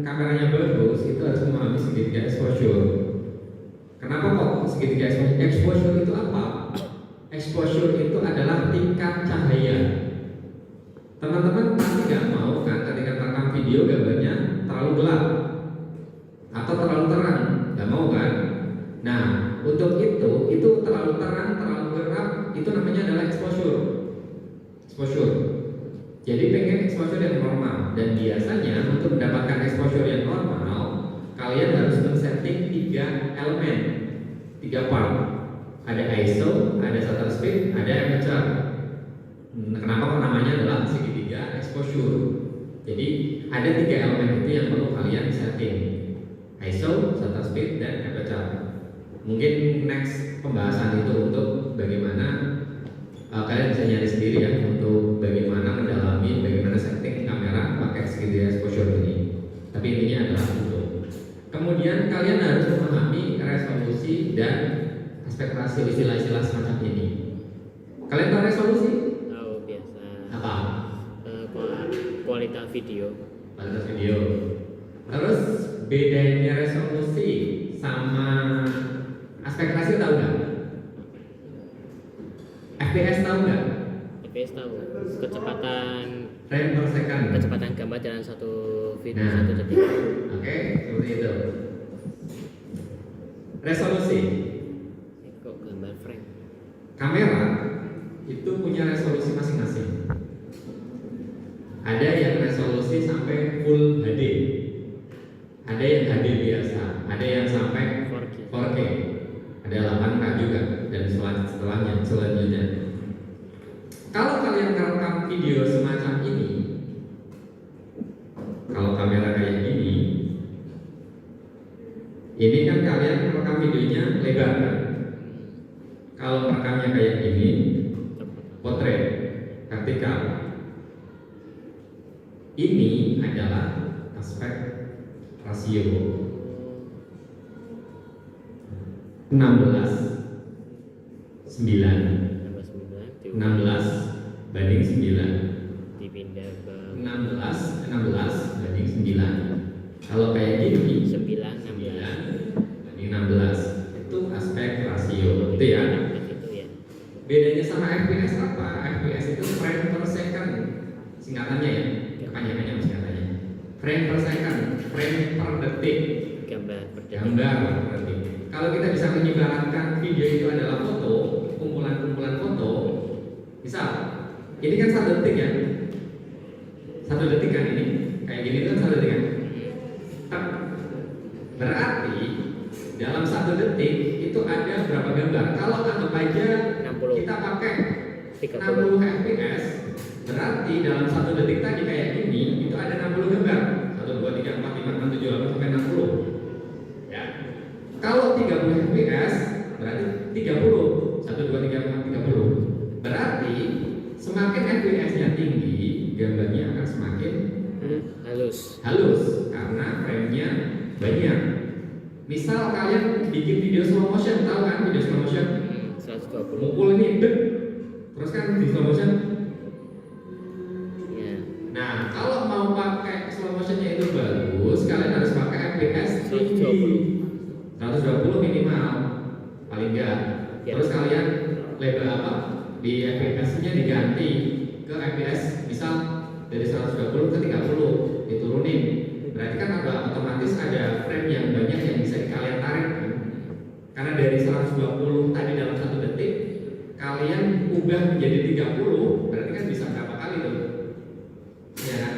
kameranya bagus, itu harus memahami segitiga exposure. Kenapa kok segitiga exposure? Exposure itu apa? Exposure itu adalah tingkat cahaya. Teman-teman pasti nggak mau kan ketika merekam video gambarnya terlalu gelap atau terlalu terang, nggak mau kan? Nah, untuk itu terlalu terang, terlalu gelap, itu namanya adalah exposure. Exposure. Jadi pengen exposure yang normal, dan biasanya untuk mendapatkan exposure yang normal, kalian harus men-setting 3 elemen, 3 part. Ada ISO, ada shutter speed, ada aperture. Kenapa kok namanya adalah segitiga exposure? Jadi ada 3 elemen itu yang perlu kalian setting: ISO, shutter speed, dan aperture. Mungkin next pembahasan itu untuk bagaimana kalian bisa nyari sendiri ya, untuk bagaimana mendalami bagaimana setting kamera pakai segitiga exposure ini. Tapi intinya adalah itu. Kemudian kalian harus memahami resolusi dan aspek rasio, istilah-istilah semacam ini. Kalian tahu resolusi? Tahu biasa. Apa? Kualitas video. Kualitas video. Terus bedanya resolusi sama aspek rasio tahu nggak? FPS tahu nggak? FPS tahu. Kecepatan Frame per second. kecepatan gambar dalam satu video, Nah. satu detik. Oke, seperti itu. Resolusi. Kok gambar frame? Kamera itu Kalau kalian merekam video semacam ini, kalau kamera kayak ini kan kalian merekam videonya lebar kan? Kalau merekamnya kayak gini, potret, vertikal. Ini adalah aspek rasio 16 9 16 banding 9 dipindah ke 16 banding 9. Kalau kayak gini 9 9 banding 16 itu aspek rasio itu ya. itu ya. Bedanya sama FPS apa? FPS itu frame per second singkatannya ya, kepanjangannya singkatannya. Frame per second, frame per detik, Gambar per detik. gambar per detik. Kalau kita bisa menyimpulkan video itu adalah foto, kumpulan-kumpulan foto, misal ini kan 1 detik ya, 1 detik kan ini, kayak gini kan 1 detik kan. Berarti dalam 1 detik itu ada berapa gambar? Kalau anggap aja 60. kita pakai 30. 60 fps, berarti dalam 1 detik tadi kayak gini itu ada 60 gambar. 1, 2, 3, 4, 5, 6, 7, 8 sampai 60. Ya. Kalau 30 fps berarti 30. 1, 2, 3, 4, 30. Berarti semakin fps-nya tinggi, gambarnya akan semakin halus. karena frame-nya banyak. Misal kalian bikin video slow motion, tahu kan video slow motion? 120. Mukul ini dek, terus kan di slow motion. Ya. Nah, kalau mau pakai slow motionnya itu bagus, kalian harus pakai fps tinggi, 120 minimal, paling enggak. Ya. Terus kalian label apa? Di fps-nya diganti ke fps, misal dari 120 ke 30, diturunin. Berarti kan otomatis ada frame yang banyak yang bisa kalian tarik kan? Karena dari 120 tadi dalam 1 detik kalian ubah menjadi 30, berarti kan bisa berapa kali tuh? Ya kan?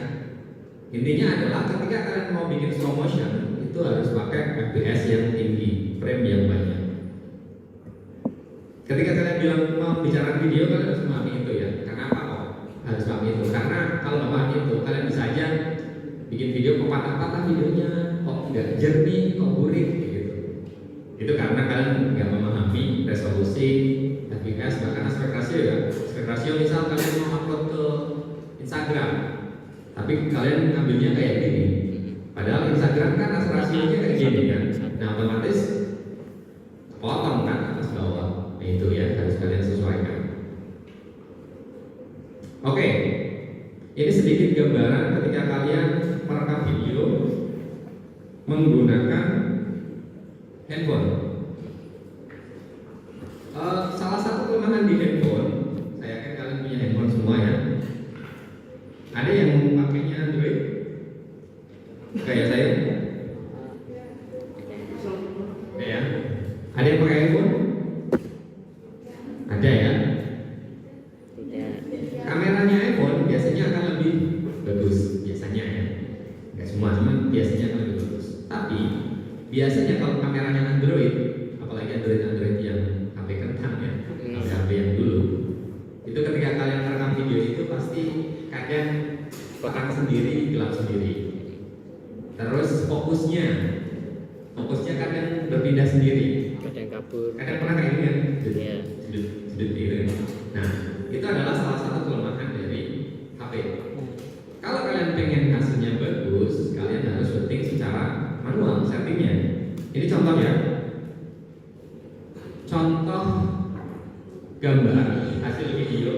Intinya adalah ketika kalian mau bikin slow motion itu harus pakai fps yang tinggi, frame yang banyak. Ketika kalian bilang mau bicara video, kalian harus memahami itu ya. Kenapa kok harus memahami itu? Karena kalau nggak memahami itu, kalian bisa aja bikin video kok patah-patah videonya, kok nggak jernih, kok burik gitu. Itu karena kalian nggak memahami resolusi, fps, bahkan aspek rasio ya. Aspek rasio misal kalian mau upload ke Instagram, tapi kalian ngambilnya kayak gini. Padahal Instagram kan aspek rasionya kayak gini kan. Nah otomatis potong kan atas bawah. Nah, itu ya harus kalian sesuaikan. Oke, ini sedikit gambaran ketika kalian merekam video menggunakan handphone. Salah satu kelemahan di handphone, saya yakin kalian punya handphone semua ya. Ada yang pakainya Android, kayak saya. Ya. Ada yang pakai iPhone? Ada ya. Kameranya iPhone biasanya akan lebih bagus, biasanya ya. Nggak semua, cuman biasanya akan lebih bagus. Tapi biasanya kalau kameranya Android, apalagi Android yang HP kentang ya, HP yang dulu, itu ketika kalian merekam video itu pasti kadang terang sendiri, gelap sendiri. Terus fokusnya kadang berpindah sendiri. Kadang kabur. Kadang pernah kayak gini kan? Iya. Sedut gitu. Nah, itu adalah salah satu kelemahan dari HP. Kalau kalian pengen hasilnya bagus, kalian harus setting secara manual settingnya. Ini contoh ya. Contoh gambar hasil video.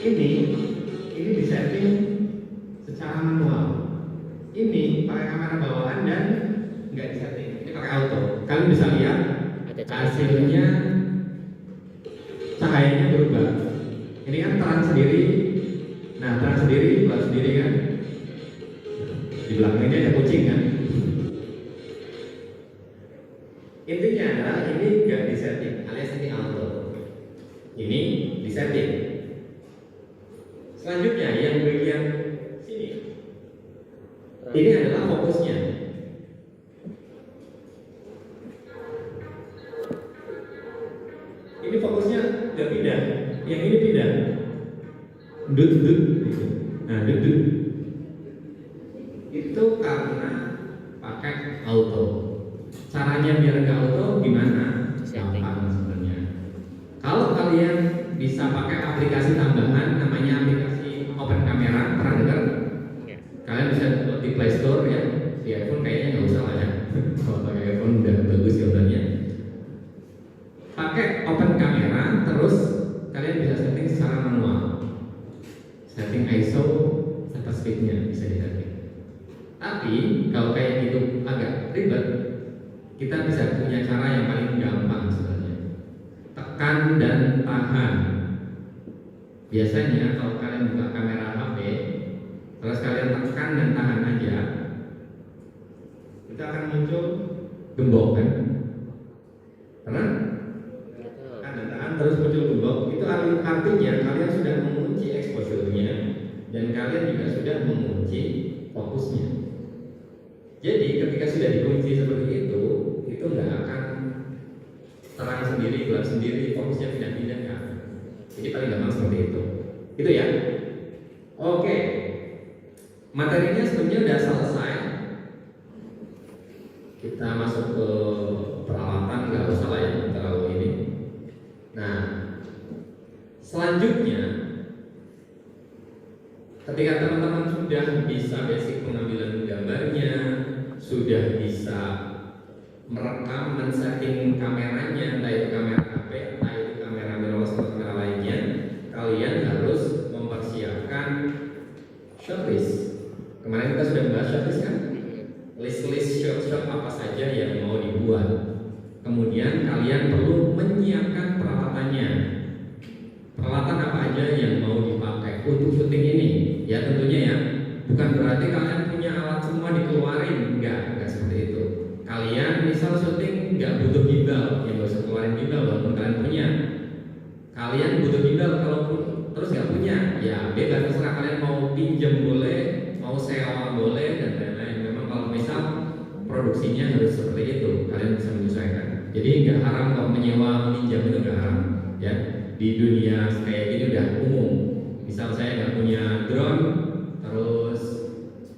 Ini disetting secara manual. Ini pakai kamera bawaan dan nggak disetting. Ini pakai auto. Kalian bisa lihat hasilnya, cahayanya berubah. Ini kan terang sendiri. Nah, terang sendiri, gelap sendiri kan. Di belakangnya ada kucing kan. Intinya adalah ini nggak disetting, alias ini auto. Ini disetting. Selanjutnya yang bagian sini, ini adalah fokusnya. ini fokusnya nggak pindah, yang ini pindah. Dut. Nah, dut. Itu karena pakai auto. Caranya biar nggak auto gimana? Gampang sebenarnya. Kalau kalian bisa pakai aplikasi tambahan, namanya aplikasi Open Camera, pernah dengar? Ya. Kalian bisa download di Play Store ya. Di iPhone kayaknya nggak usah lah ya. Kalau pakai iPhone udah bagus gambarnya. Pakai Open Camera, terus kalian bisa setting secara manual. Setting ISO, shutter speed-nya bisa disetting. Tapi kalau kayak gitu agak ribet, kita bisa punya cara yang paling gampang sebenarnya. Tekan dan tahan. Biasanya kalau kalian buka kamera HP, terus kalian tekan dan tahan aja, itu akan muncul gembok kan? Karena tekan dan tahan terus muncul gembok, itu artinya kalian sudah mengunci exposure-nya dan kalian juga sudah mengunci fokusnya. Jadi ketika sudah dikunci seperti itu nggak akan terang sendiri, gelap sendiri, fokusnya pindah-pindah kan. Jadi paling gampang seperti itu. Itu ya. Oke. Materinya sebenarnya udah selesai. Kita masuk ke peralatan, nggak usah lah ya terlalu ini. Nah, selanjutnya ketika teman-teman sudah bisa basic pengambilan gambarnya, sudah bisa merekam, men-setting kameranya, entah itu kamera HP, entah itu kamera mirrorless atau kamera lainnya, kalian harus mempersiapkan shortlist. Kemarin kita sudah membahas shortlist kan? List shot apa saja yang mau dibuat. Kemudian kalian perlu menyiapkan peralatannya. Peralatan apa aja yang mau dipakai untuk syuting ini? Ya tentunya ya, bukan berarti kalian punya alat semua dikeluarin, enggak seperti itu. Kalian misal syuting nggak butuh gimbal, ya nggak usah keluarin gimbal walaupun kalian punya. Kalian butuh gimbal kalaupun terus nggak punya, ya bebas terserah kalian mau pinjam boleh, mau sewa boleh dan lain-lain. Memang kalau misal produksinya harus seperti itu, kalian bisa menyesuaikan. Jadi nggak haram kalau menyewa, meminjam itu nggak haram, ya. Di dunia kayak gini udah umum. Misal saya nggak punya drone, terus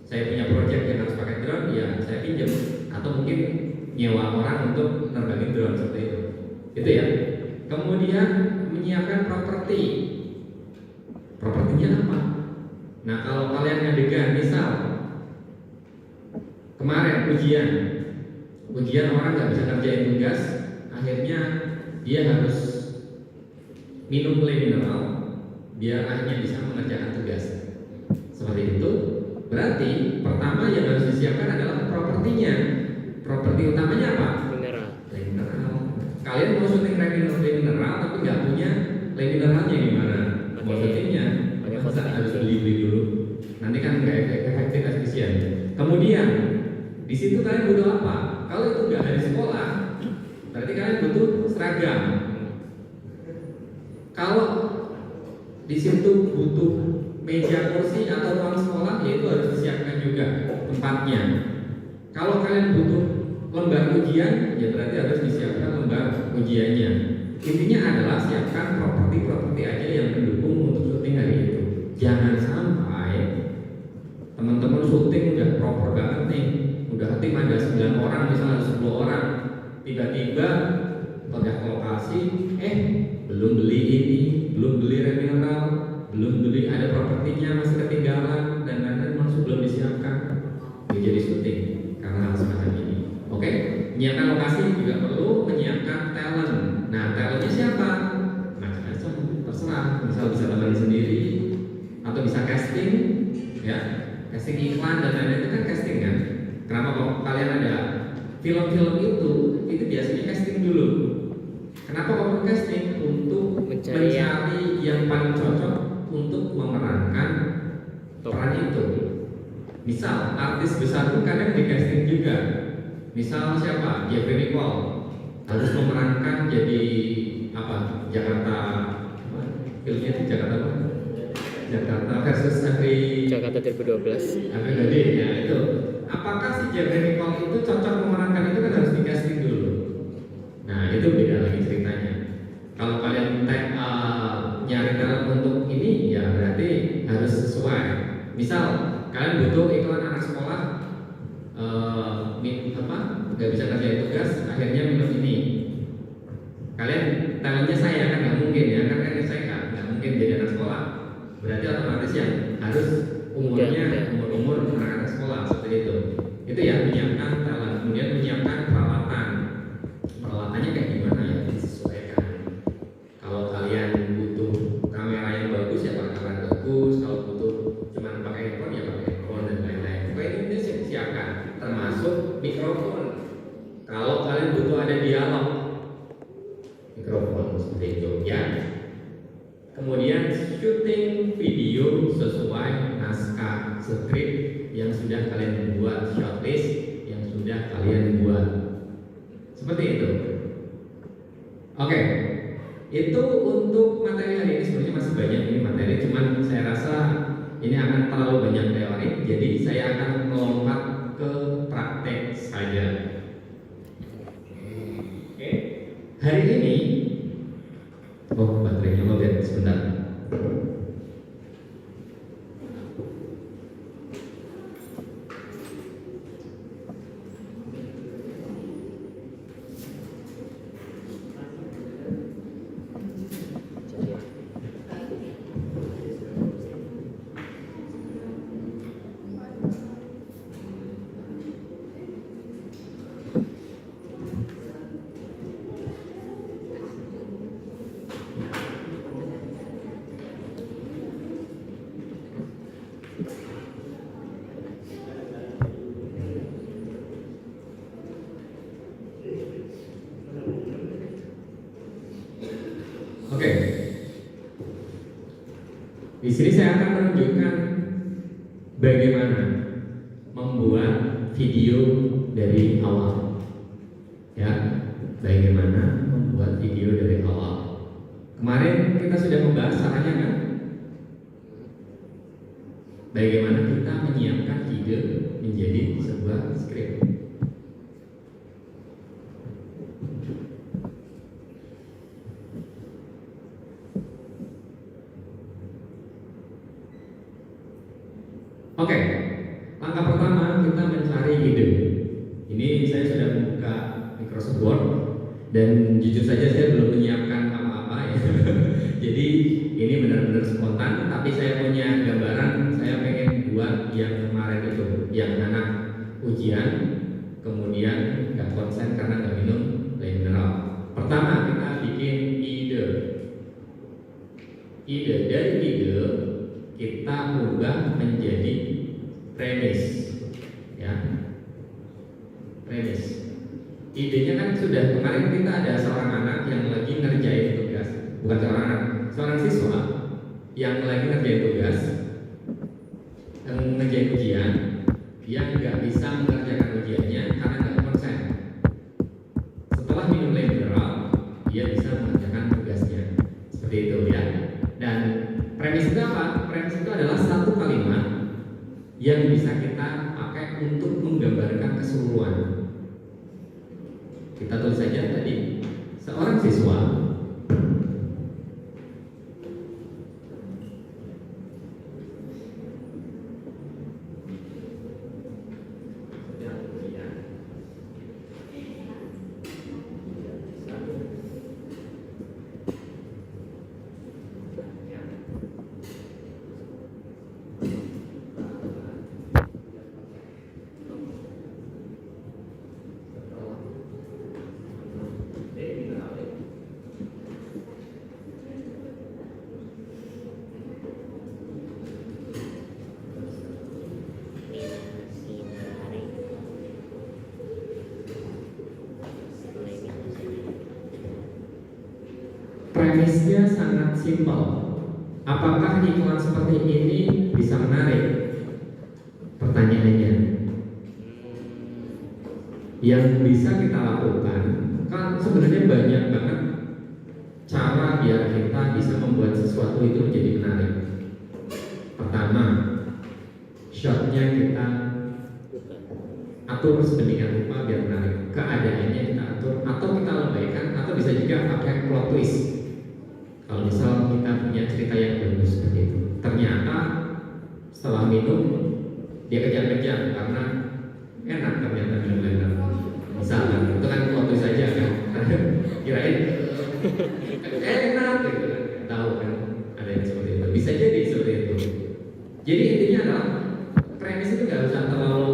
saya punya project yang harus pakai drone, ya saya pinjam. Atau mungkin nyewa orang untuk nerbangin drone seperti itu ya. Kemudian menyiapkan properti. Propertinya apa? Nah kalau kalian ngadegan, misal kemarin ujian orang nggak bisa kerjain tugas, akhirnya dia harus minum le mineral biar akhirnya bisa mengerjakan tugas. Seperti itu. Berarti pertama yang harus disiapkan adalah propertinya. Properti utamanya apa? Mineral. Kalian mau syuting mineral tapi nggak punya mineralnya gimana? Mau syutingnya masa harus beli dulu. Nanti kan nggak efektif efisien. Kemudian di situ kalian butuh apa? Kalau itu nggak dari sekolah, berarti kalian butuh seragam. Kalau di situ butuh meja kursi atau ruang sekolah, ya itu harus disiapkan juga tempatnya. Kalau kalian butuh lembar ujian, ya berarti harus disiapkan lembar ujiannya. Intinya adalah siapkan properti aja yang mendukung untuk syuting hari itu. Jangan sampai teman-teman syuting udah proper banget nih, udah tim ada 9 orang, misalnya 10 orang, tiba-tiba udah ke lokasi, belum beli ini, belum beli remineral, belum beli ada propertinya masih ketinggalan dan lain-lain masih belum disiapkan, jadi syuting karena hal semacam ini. Oke, menyiapkan lokasi juga perlu menyiapkan talent. Nah, talentnya siapa? Macam-macam, terserah. Misal bisa teman sendiri atau bisa casting, ya, casting iklan dan lain-lain itu kan casting kan. Kenapa kok kalian ada film-film itu biasanya casting dulu. Kenapa kok casting? Untuk mencari yang paling cocok untuk memerankan peran itu. Misal artis besar pun kadang di casting juga. Misal siapa? Jeffrey Nicole harus memerankan jadi apa? Jakarta, filmnya di Jakarta apa? Jakarta versus Jakarta 2012. Jadi ya itu. Apakah si Jeffrey Nicole itu cocok memerankan itu kan harus di casting dulu. Nah itu beda lagi ceritanya. Kalau kalian Misal kalian butuh iklan anak sekolah, nggak bisa kerjain tugas, akhirnya minum ini. Kalian talentnya saya kan nggak mungkin ya, kan saya nggak mungkin jadi anak sekolah. Berarti otomatis yang harus umurnya umur anak sekolah seperti itu. Itu ya, menyiapkan talent, kemudian menyiapkan peralatan. Peralatannya kayak gimana ya, disesuaikan. Kalau kalian butuh kamera yang bagus ya pakai kamera bagus. Kalau butuh cuma pakai handphone ya pakai handphone dan lain-lain. Pokoknya ini siapkan, termasuk mikrofon. Kalau kalian butuh ada dialog, mikrofon seperti itu ya. Kemudian syuting video sesuai naskah skrip yang sudah kalian buat, shortlist yang sudah kalian buat, seperti itu. Oke, itu untuk materi hari ini. Sebenarnya masih banyak ini materi, cuman saya rasa ini akan terlalu banyak teori, jadi saya akan melompat ke praktek saja. Oke, hari ini baterainya lowbat sebentar. Oke, di sini saya akan menunjukkan bagaimana membuat video dari awal. Ya, bagaimana membuat video dari awal. Kemarin kita sudah membahas caranya kan? Bagaimana kita menyiapkan ide menjadi sebuah skrip. Oke, langkah pertama kita mencari ide. Ini saya sudah membuka Microsoft Word dan jujur saja saya belum menyiapkan apa-apa ya. Jadi ini benar-benar spontan, tapi saya punya gambaran. Saya pengen buat yang kemarin itu, yang anak ujian, kemudian nggak konsen karena nggak minum lain mineral. Pertama kita bikin ide. Dari ide kita ubah menjadi premis, ya. Premis. Idenya kan sudah, kemarin kita ada seorang anak yang lagi ngerjain tugas, bukan seorang anak, seorang siswa yang lagi ngerjain tugas, ngerjain ujian, dia nggak bisa mengerjakan ujiannya karena nggak konsen. Setelah minum air mineral, dia bisa mengerjakan tugasnya, seperti itu ya. Dan premis itu apa? Premis itu adalah satu kalimat yang bisa kita pakai untuk menggambarkan keseluruhan. Kita tulis saja tadi, seorang siswa premisnya sangat simpel. Apakah iklan seperti ini bisa menarik? Pertanyaannya. Yang bisa kita lakukan, kan sebenarnya banyak banget cara biar kita bisa membuat sesuatu itu menjadi menarik. Pertama, shotnya kita atur sedemikian rupa biar menarik. Keadaannya kita atur, atau kita lebihkan, atau bisa juga pakai plot twist. Kalau misal kita punya cerita yang bagus seperti itu, ternyata setelah minum dia kejang-kejang karena enak ternyata minum blender. Misalkan itu kan waktu saja kan, kirain enak gitu kan, tahu kan ada yang seperti itu. Bisa jadi seperti itu. Jadi intinya adalah premis itu nggak usah terlalu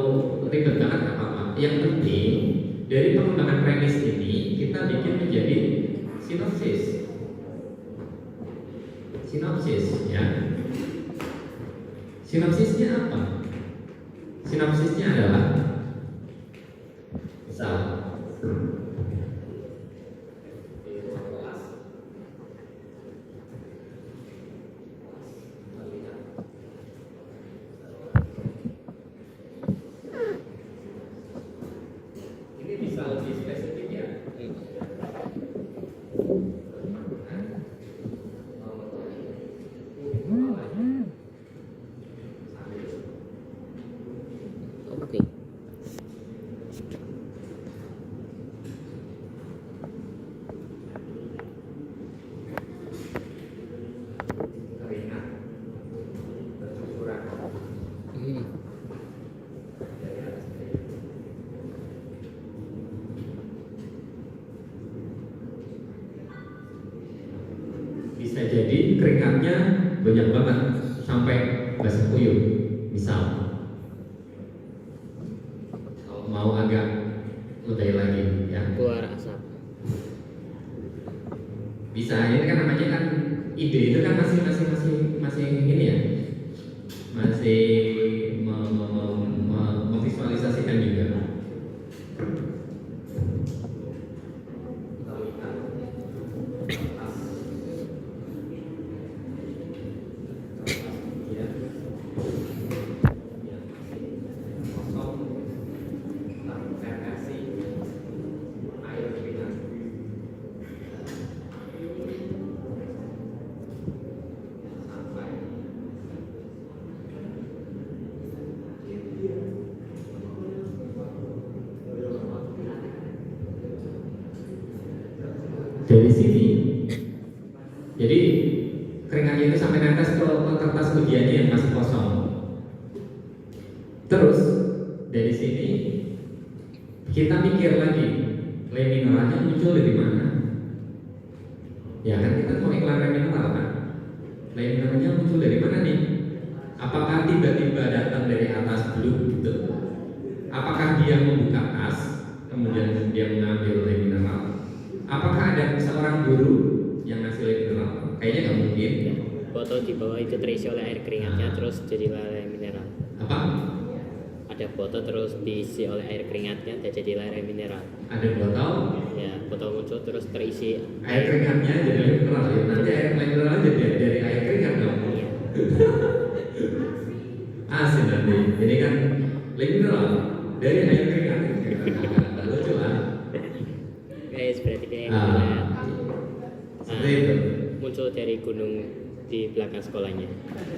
ribet banget apa-apa. Yang penting dari pengembangan premis ini kita bikin menjadi sinopsis. Sinopsis ya. Sinopsisnya apa? Sinopsisnya adalah misal di ruang kelas ini bisa lebih spesifik ya. Oke. Keringat bercucuran dari atas meja. Bisa jadi keringatnya banyak banget sampai basah kuyup. Misal kalau mau agak lebay lagi ya Keluar asap. bisa. Ini kan namanya kan ide itu kan masih ini ya, masih memvisualisasikan juga. Ya. Ya. Kosong, terversi, air keringat. Sampai dari sini, jadi keringatnya itu sampai netes ke kertas ujiannya yang masih kosong. Terus dari sini kita mikir lagi, le mineralnya muncul dari mana? Ya kan kita mau iklan le mineral kan? Le mineralnya muncul dari mana nih? Apakah tiba-tiba datang dari atas blue gitu? Apakah dia membuka tas, kemudian dia mengambil le mineral? Apakah ada seorang guru yang ngasih le mineral? Kayaknya nggak mungkin. Botol di bawah itu terisi oleh air keringatnya terus jadi air mineral. Apa? Ada botol terus diisi oleh air keringatnya dan jadi air mineral. Ada botol, Ya, botol muncul terus terisi air keringatnya jadi le mineral. Ya, nanti air le mineral jadi dari air keringat dong. Iya. Asin nanti. Jadi kan le mineral dari air keringat. Lucu lah. Guys, berarti kayak Seperti itu. muncul dari gunung di belakang sekolahnya.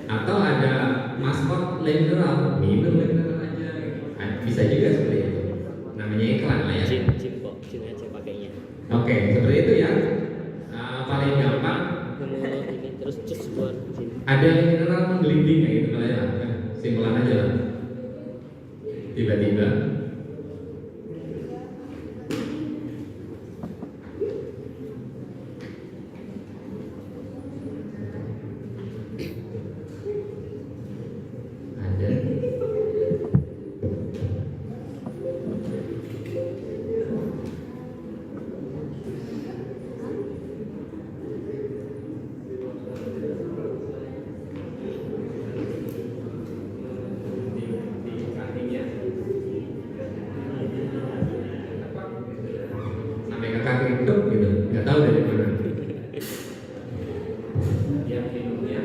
Atau ada maskot le mineral, minum le mineral aja. Bisa juga seperti itu. Namanya iklan lah ya. Jin kok, jin aja pakainya. Oke, seperti itu ya. Paling gampang Nemu ini terus cus buat jin. ada le mineral menggelinding kayak gitu lah ya. Simpelan aja lah. Tiba-tiba ada di kakinya sampai ke kaki dok gitu, nggak tahu dari mana. Dia minumnya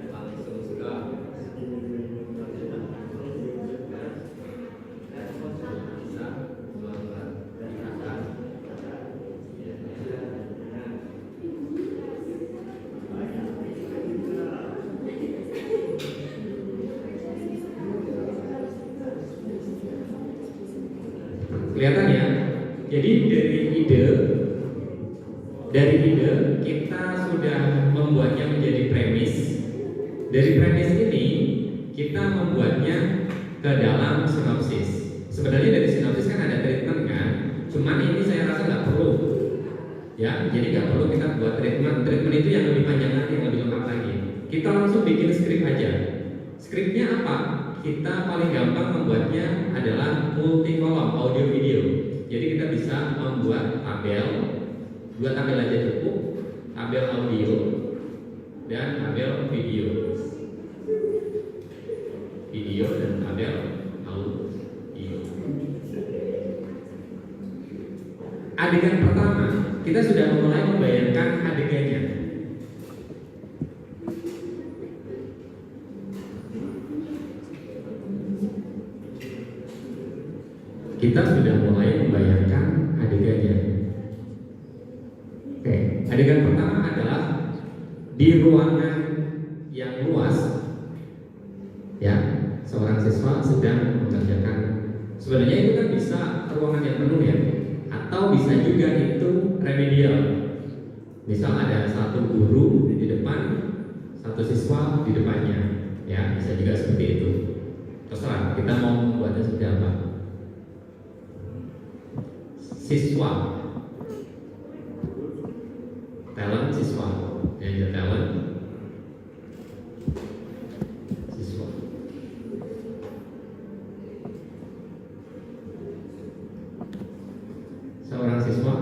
langsung sudah bisa pelan-pelan ditahan. Kelihatan ya. Jadi dari ide tugas ini kita membuatnya ke dalam sinopsis. Sebenarnya dari sinopsis kan ada treatment kan, cuman ini saya rasa nggak perlu. Ya, jadi nggak perlu kita buat treatment. Treatment itu yang lebih panjang lagi, yang lebih lengkap lagi. Kita langsung bikin skrip aja. Skripnya apa? Kita paling gampang membuatnya adalah multi kolom audio video. Jadi kita bisa membuat tabel, 2 tabel aja cukup, tabel audio dan tabel video. Video dan tabel audio. Adegan pertama, kita sudah mulai membayangkan adegannya. Kita sudah mulai membayangkan adegannya. Oke, adegan pertama adalah di ruangan yang luas. Ya, seorang siswa sedang mengerjakan. Sebenarnya itu kan bisa ruangan yang penuh ya, atau bisa juga itu remedial. Misal ada satu guru di depan, satu siswa di depannya. Ya, bisa juga seperti itu. Terserah kita mau membuatnya seperti apa. Siswa, talent siswa, yang talent siswa. Seorang siswa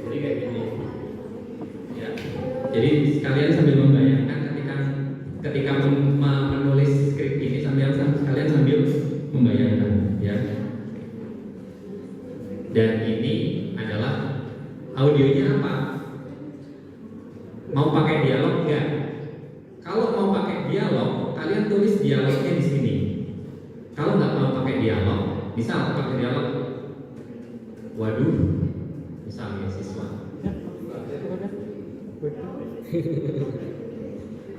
jadi kayak gini ya. Jadi sekalian sambil membayangkan ketika menulis skrip ini sekalian sambil membayangkan ya. Dan ini adalah audionya apa? Mau pakai dialog enggak? Kalau mau pakai dialog, kalian tulis dialognya di sini. Kalau nggak mau pakai dialog, misal pakai dialog, waduh, misalnya siswa,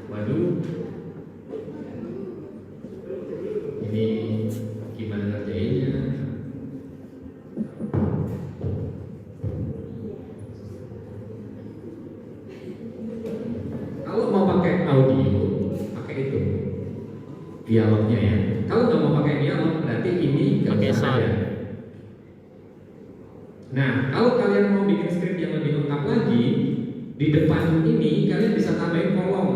waduh, ini gimana ngerjainnya? Kalau mau pakai audio, pakai itu dialognya ya. Kalau nggak mau pakai dialog, berarti ini nggak Pakai usah sound. ada. Nah, kalau kalian mau bikin skrip yang lebih lengkap lagi, di depan ini kalian bisa tambahin kolom.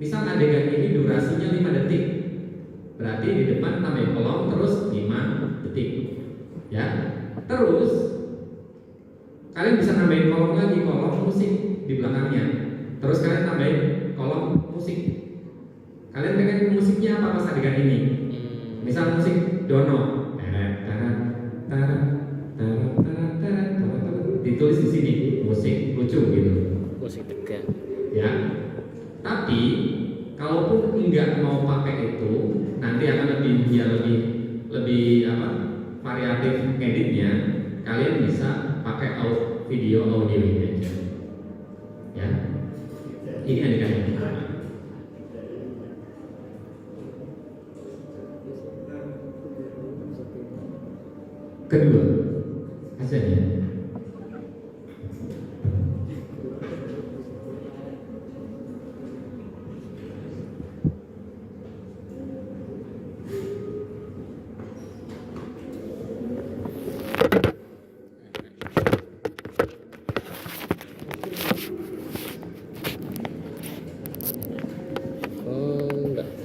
Misal adegan ini durasinya 5 detik, berarti di depan tambahin kolom terus 5 detik. Ya, terus kalian bisa nambahin kolom lagi, kolom musik di belakangnya. Terus kalian tambahin kolom musik. Kalian pengen musiknya apa pas adegan ini? Misal musik Dono, ditulis di sini musik lucu gitu. Musik tegang. Ya. Tapi kalaupun enggak mau pakai itu, nanti akan lebih apa? Variatif ngeditnya. Kalian bisa pakai video audio ini aja. Ya. Ini adegan pertama. Kedua, hasilnya.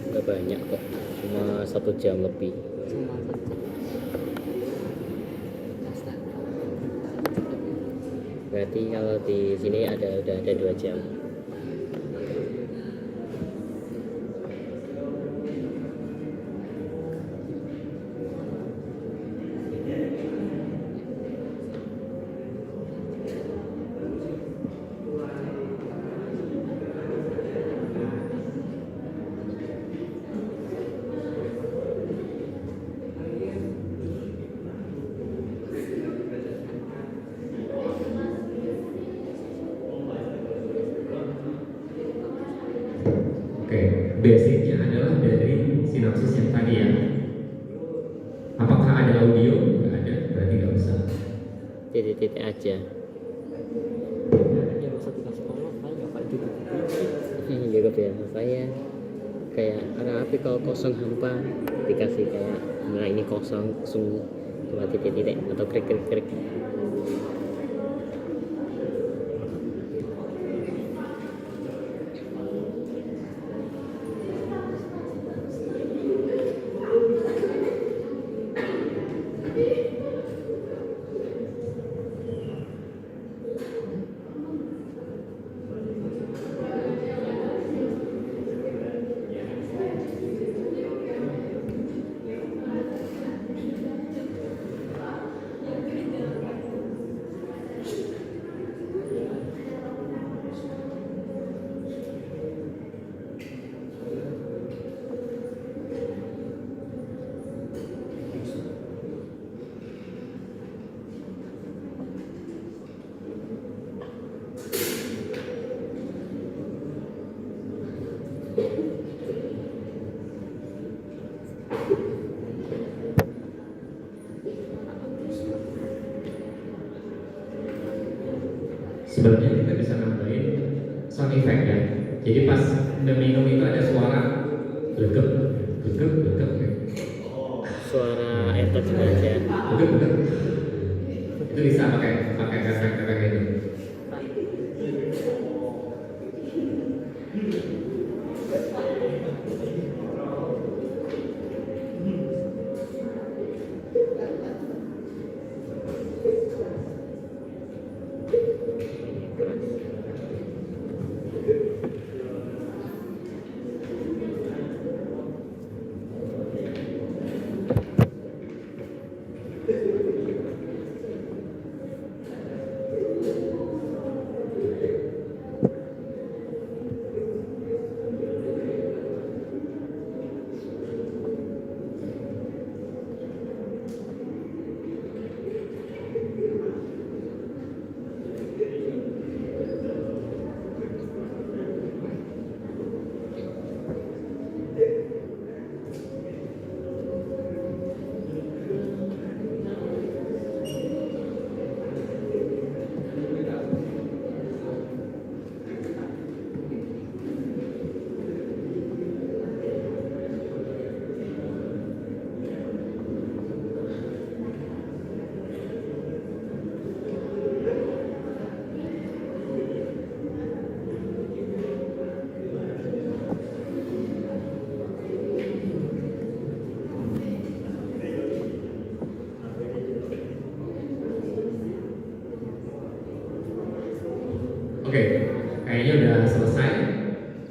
Enggak banyak kok, cuma 1 jam lebih. Berarti kalau di sini udah ada 2 jam. basicnya adalah dari sinopsis yang tadi ya. Apakah ada audio? Nggak ada, berarti nggak usah. Titik-titik aja. Ya masa dikasih tolong kayak Pak juga. Juga biasa saya kayak orang api kalau kosong hampa dikasih kayak nah ini kosong langsung cuma titik-titik atau krik. Sebenarnya kita bisa nambahin sound effect ya. Jadi pas minum itu ada suara glegek. Suara air terjun aja. Glegek. Itu bisa pakai efek itu. Oke, kayaknya udah selesai.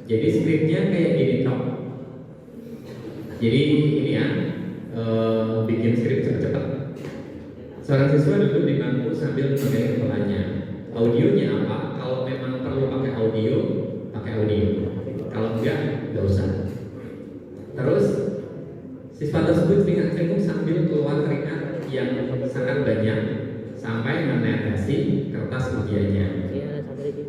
Jadi skripnya kayak gini toh. Jadi ini ya, bikin skrip cepet-cepet. Seorang siswa duduk di bangku sambil memegang kepalanya. Audionya apa? Kalau memang perlu pakai audio, pakai audio. Kalau enggak, nggak usah. Terus siswa tersebut cengung sambil keluar keringat yang sangat banyak sampai menetesi kertas ujiannya. Iya, sampai lagi.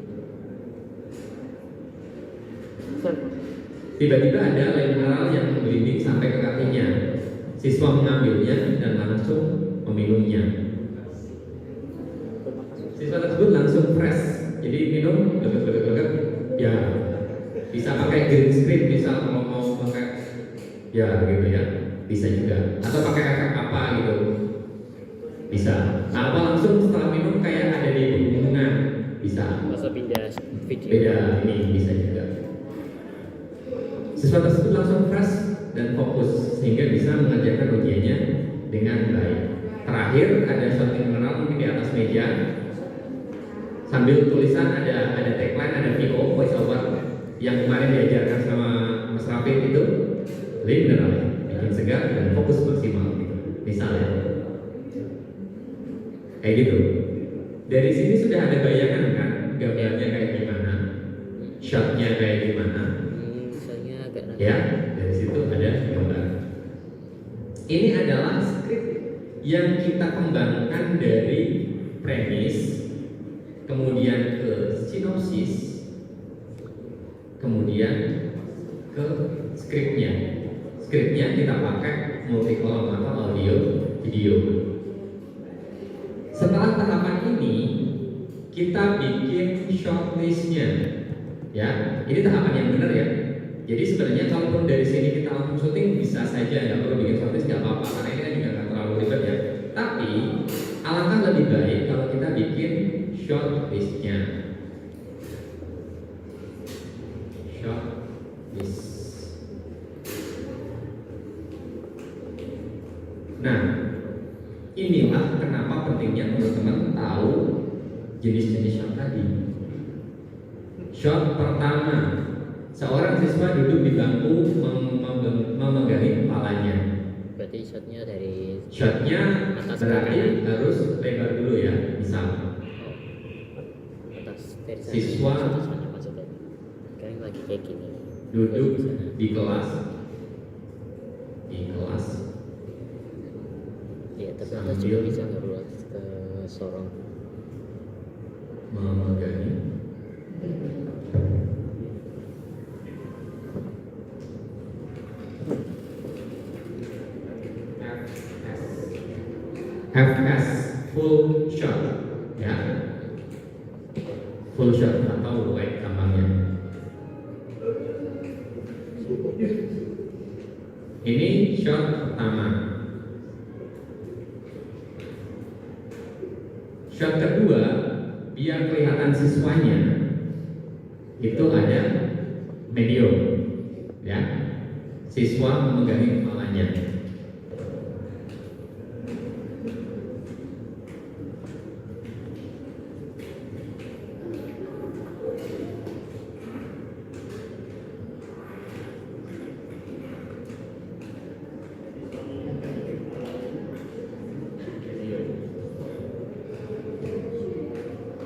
Tiba-tiba ada lem mineral yang membliding sampai ke kakinya. Siswa mengambilnya dan langsung meminumnya. Siswa tersebut langsung fresh. Jadi minum, glegek. Ya, bisa pakai green screen, misal kalau mau pakai, ya gitu ya, bisa juga. Atau pakai efek apa gitu, bisa. Nah, apa langsung setelah minum kayak ada di pegunungan, bisa. Masa pindah video. Beda ini bisa juga. Siswa tersebut langsung fresh dan fokus sehingga bisa mengerjakan ujiannya dengan baik. Terakhir ada something mineral mungkin di atas meja sambil tulisan ada tagline, ada VO voice over yang kemarin diajarkan sama Mas Rafid itu mineral, bikin segar dan fokus maksimal gitu. Misalnya kayak gitu. Dari sini sudah ada bayangan kan gambarnya kayak gimana, shotnya kayak gimana. Misalnya agak nanti. Ya, dari situ ada gambar. Ini adalah skrip yang kita kembangkan dari premis, kemudian ke sinopsis, kemudian ke skripnya. Skripnya kita pakai multi-column atau audio, video. Setelah tahapan ini, kita bikin shortlistnya. Ya, ini tahapan yang benar ya. Jadi sebenarnya kalaupun dari sini kita langsung syuting bisa saja, nggak perlu bikin shortlist, nggak apa-apa karena ini kan juga nggak terlalu ribet ya. Tapi alangkah lebih baik kalau kita bikin shortlistnya. Shortlist. Nah, inilah kenapa pentingnya teman-teman tahu jenis-jenis shot tadi. Shot pertama, seorang siswa duduk di bangku memegangi kepalanya. Berarti shotnya dari Shotnya atas ke berarti kanan. harus lebar dulu ya, misal atas dari sana. Siswa. Siswanya maksudnya. Sekarang lagi kayak gini. duduk Di sana. di kelas, Iya, tapi atas juga bisa ngeruat ke sorong. memegangi FS full shot ya, full shot atau wide gampangnya. Ini shot pertama. Shot kedua, biar kelihatan siswanya itu ada medium ya, siswa memegangi kepalanya.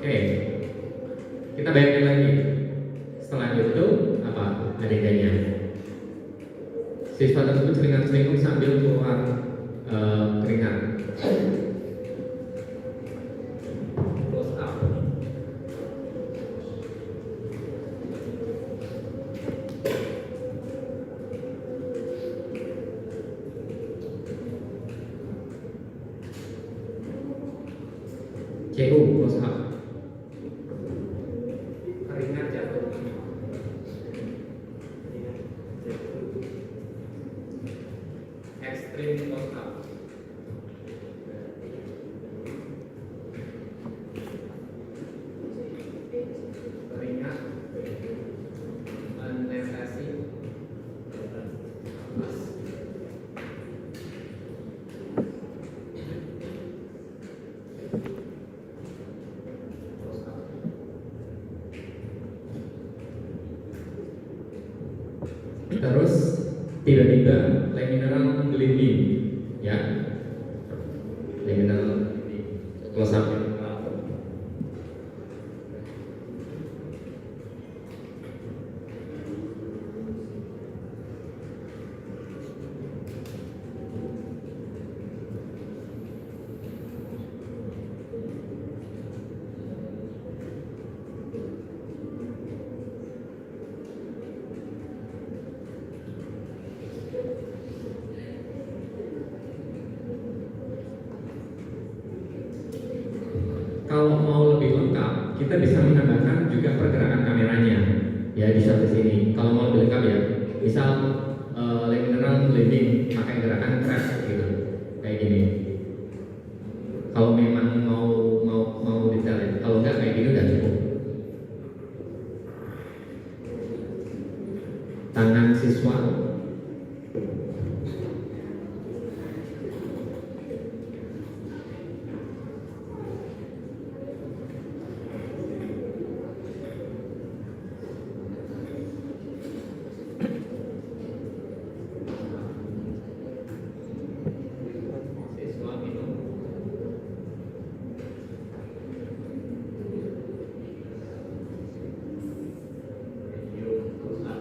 Oke, kita bayangin lagi. Setelah itu apa adegannya? Siswa tersebut selingan-selingkuh sambil keluar keringat. Close up. CU close up. Keringat jatuh. Extreme close up. Keringat menetesi nafas. Close up. Terus tiba-tiba lamineral menggelinding ya, lamineral close up. Kalau mau lebih lengkap, kita bisa menambahkan juga pergerakan kameranya ya di shot sini. Kalau mau lebih lengkap ya, misal lamineral blending pakai gerakan crash gitu, kayak gini. Kalau memang mau detail ya, kalau enggak kayak gini udah cukup. Tangan siswa siswa minum. Close up.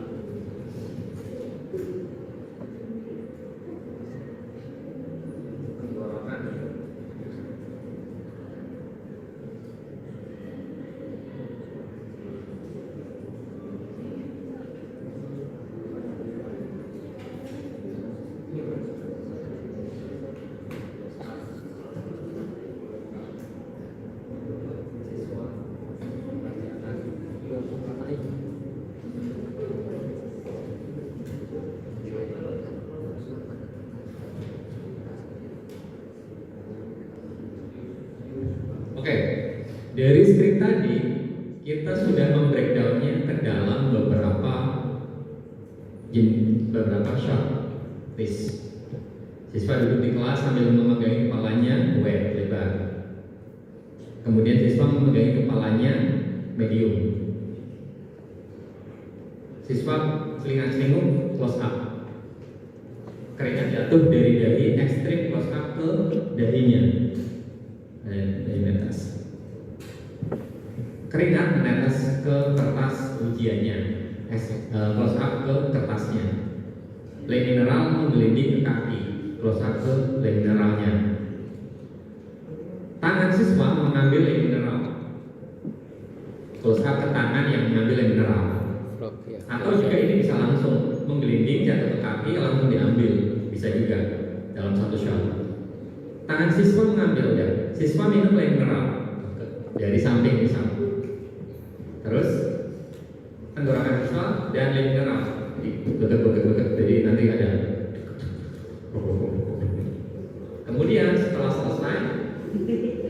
Dari skrip tadi kita sudah membreakdownnya ke dalam beberapa shot list. Siswa duduk di kelas sambil memegangi kepalanya wide lebar. Kemudian siswa memegangi kepalanya medium. Siswa selingan-selingkuh close up. Keringat jatuh dari dahi ekstrim close up ke dahinya. Dahi atas. Keringat menetes ke kertas ujiannya. Close up ke kertasnya. Le mineral menggelinding ke kaki. Close up ke le mineralnya. Tangan siswa mengambil le mineral. Close up ke tangan yang mengambil le mineral. Rock ya. Atau juga ini bisa langsung menggelinding jatuh ke kaki langsung diambil, bisa juga dalam satu shot. Tangan siswa mengambil ya, siswa minum le mineral dari samping misal. Terus tenggorokan siswa dan le mineral beget, jadi nanti ada. Kemudian setelah selesai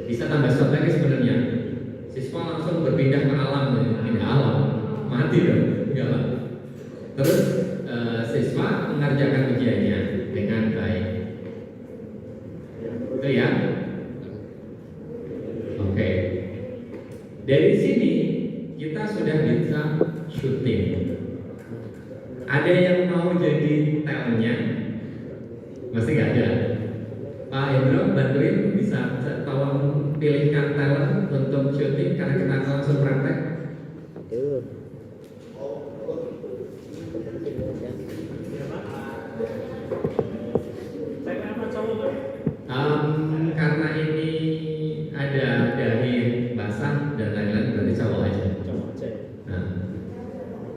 bisa tambah shot lagi sebenarnya. Siswa langsung berpindah ke alam, pindah alam, mati dong, enggak lah. Terus siswa mengerjakan ujiannya dengan baik. Itu ya. Oke. Dari sini kita sudah bisa syuting. Ada yang mau jadi talentnya? Masih nggak ada. Pak Hendro bantuin, bisa tolong pilihkan talent untuk syuting karena kita langsung praktek. Tuh. Karena ini ada dahi basah dan lain-lain berarti cowok aja. Nah,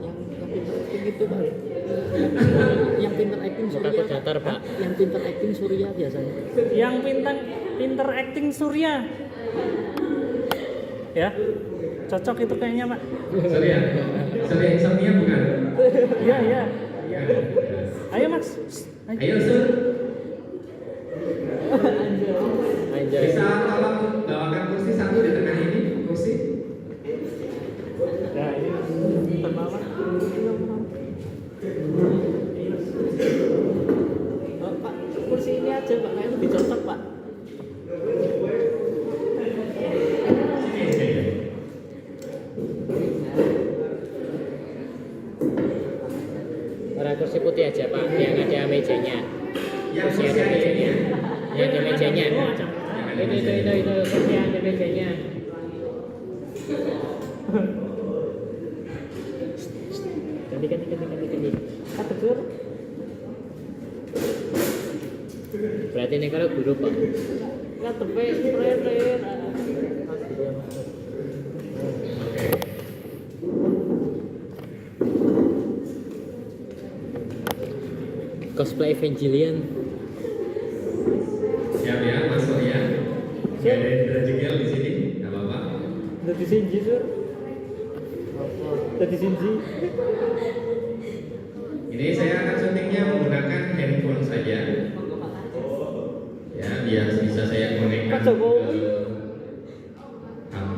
Yang pintar acting itu Pak. Yang pintar acting Muka Surya. aku datar, Pak. Yang pintar acting Surya biasanya. Yang pinter acting Surya. Ya, cocok itu kayaknya Pak. Surya insomnia bukan? Iya iya. Ayo Max. Ayo Sur, Anjay. bisa tolong bawakan kursi satu di tengah ini, kursi. Ya ini terbawa. Oh, Pak, kursi ini aja Pak, kayak lebih cocok Pak. Orang kursi putih aja Pak, yang ada mejanya. Yang Kursi kursi ada mejanya. ini. Yang ada mejanya. Itu kursi yang ada mejanya. Ganti. Betul. Berarti ini kalau guru Pak. Nggak tepe, spray. Cosplay Evangelion. Siap ya, masuk ya. Gak ada Indra Jegel di sini, nggak apa-apa. Udah di Shinji Sur. Udah di Shinji. Ini saya akan syutingnya menggunakan handphone saja. Ya, biar bisa saya konekkan ke HP.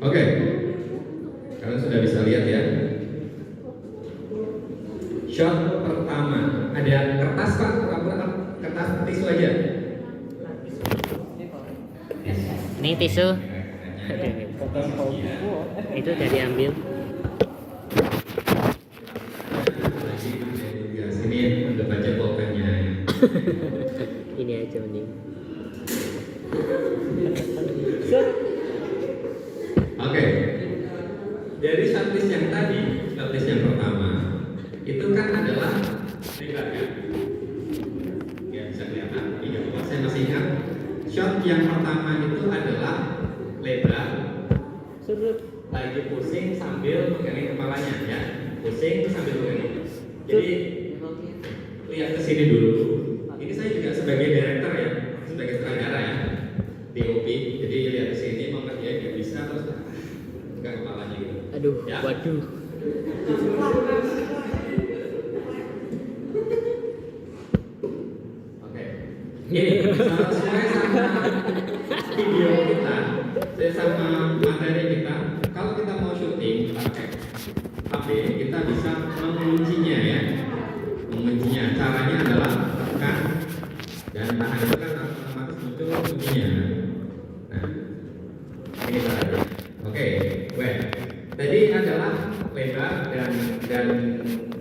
Oke, kalian sudah bisa lihat ya. Shot pertama, ada kertas Pak, kertas tisu aja. Ini tisu. Itu udah diambil. Ya, sini anggap aja pulpennya. Ini aja mending. Oke, dari shortlist yang tadi, shortlist yang pertama, itu kan adalah lebar kan? Ya bisa kelihatan. Saya masih ingat, shot yang pertama itu adalah lebar, lagi pusing sambil megang kepalanya ya, pusing sambil megang. Jadi lihat ke sini dulu. Ini saya juga sebagai director ya, sebagai sutradara ya, DOP. Jadi lihat ke sini, mau ngerjain nggak bisa terus megang kepalanya gitu. Aduh, Ya. waduh. Oke. Ini sesuai sama video kita, sesuai sama materi kita. Kalau kita mau syuting pakai HP, kita bisa menguncinya ya. Menguncinya. Caranya adalah tekan dan tahan itu kan otomatis muncul kuncinya. Nah, ini caranya. Oke, well. Jadi adalah lebar dan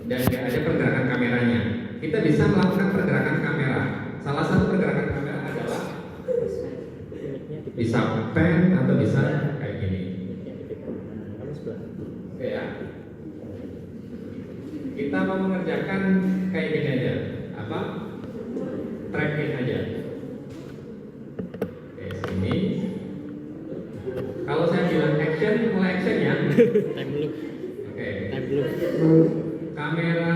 nggak ada pergerakan kameranya. Kita bisa melakukan pergerakan kamera. Salah satu pergerakan kamera adalah bisa pan atau bisa kayak gini. Oke ya. Kita mau mengerjakan kayak gini aja. Apa? Tracking aja. Oke, sini. Kalau saya bilang action, mulai action ya. Time loop. Oke. Time loop. Kamera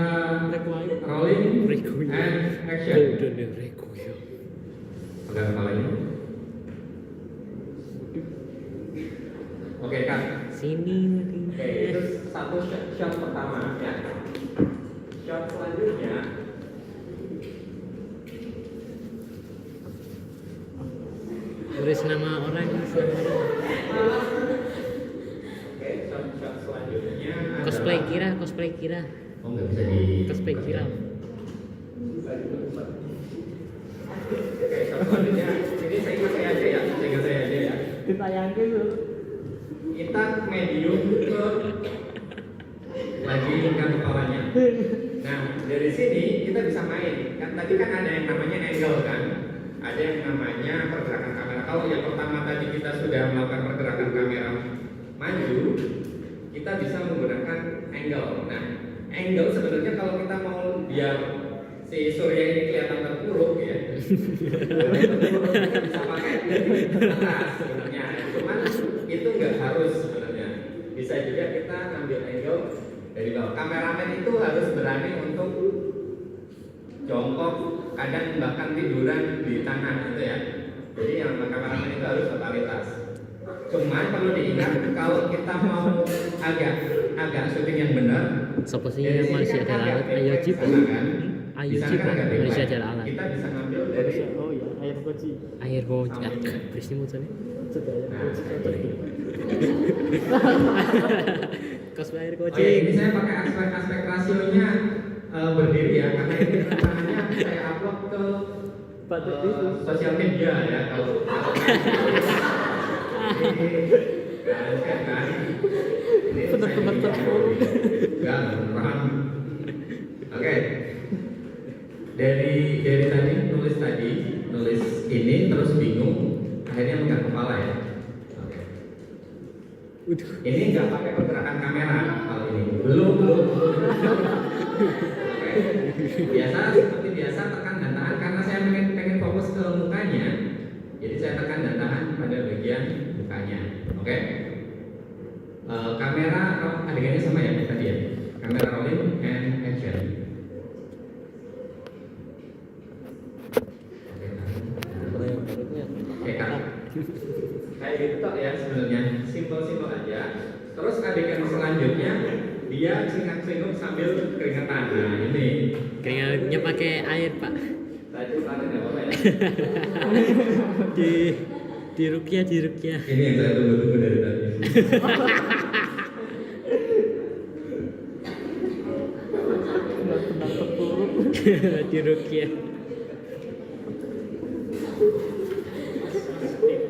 rolling and action. Pegang kepalanya. Oke kan. Sini. Oke, itu satu shot pertama ya. Shot selanjutnya Tulis nama orang. Oke, shot selanjutnya Cosplay kira. Oh, nggak bisa di Cosplay kira. Oke, shot selanjutnya ini saya ingat saya aja ya. Ditayangke lho. Kita medium ke lagi ikat kepalanya. Nah, dari sini kita bisa main. Kan tadi kan ada yang namanya angle kan. Ada yang namanya pergerakan kamera. Kalau yang pertama tadi kita sudah melakukan pergerakan kamera maju, kita bisa menggunakan angle. Nah, angle sebenarnya kalau kita mau biar si surya ini kelihatan terpuruk ya, kita bisa pakai dari atas sebenarnya. Cuman itu nggak harus sebenarnya. Bisa juga kita ambil angle dari bawah. Kameramen itu harus berani untuk jongkok, kadang bahkan tiduran di tanah gitu ya. Jadi yang kameramen itu harus totalitas. Cuman perlu diingat kalau kita mau agak syuting yang benar, Sopo sih dari sini Malaysia kan ada agak ayo refleks chip. sana kan. Ayo Di sana chip kan agak Malaysia refleks. ada alat. Kita bisa ngambil dari Oh iya, air koci. Air bocah. Prisni muncul. Cosplay air Oke, kucing. ini saya pakai aspek rasionya berdiri ya, karena ini rencananya saya upload ke sosial media ya. Kalau ini Benar-benar terpuruk. Enggak, beneran. Oke. Dari tadi nulis ini terus bingung, akhirnya megang kepala ya. Oke. Ini nggak pakai pergerakan kamera kalau ini. Belum. Oke. Seperti biasa tekan dan tahan karena saya pengen fokus ke mukanya. Jadi saya tekan dan tahan pada bagian mukanya. Oke. Kamera adegannya sama ya tadi ya. Kamera rolling and action. Oke kan. Kayak gitu tok ya sebenarnya, simpel aja. Terus adegan selanjutnya dia cingak-cinguk sambil keringetan. Nah ini Keringatnya pakai air, Pak. tadi pakai nggak apa-apa ya. Di rukyah. Ini yang saya tunggu-tunggu dari tadi. Benar-benar terpuruk. Di rukyah.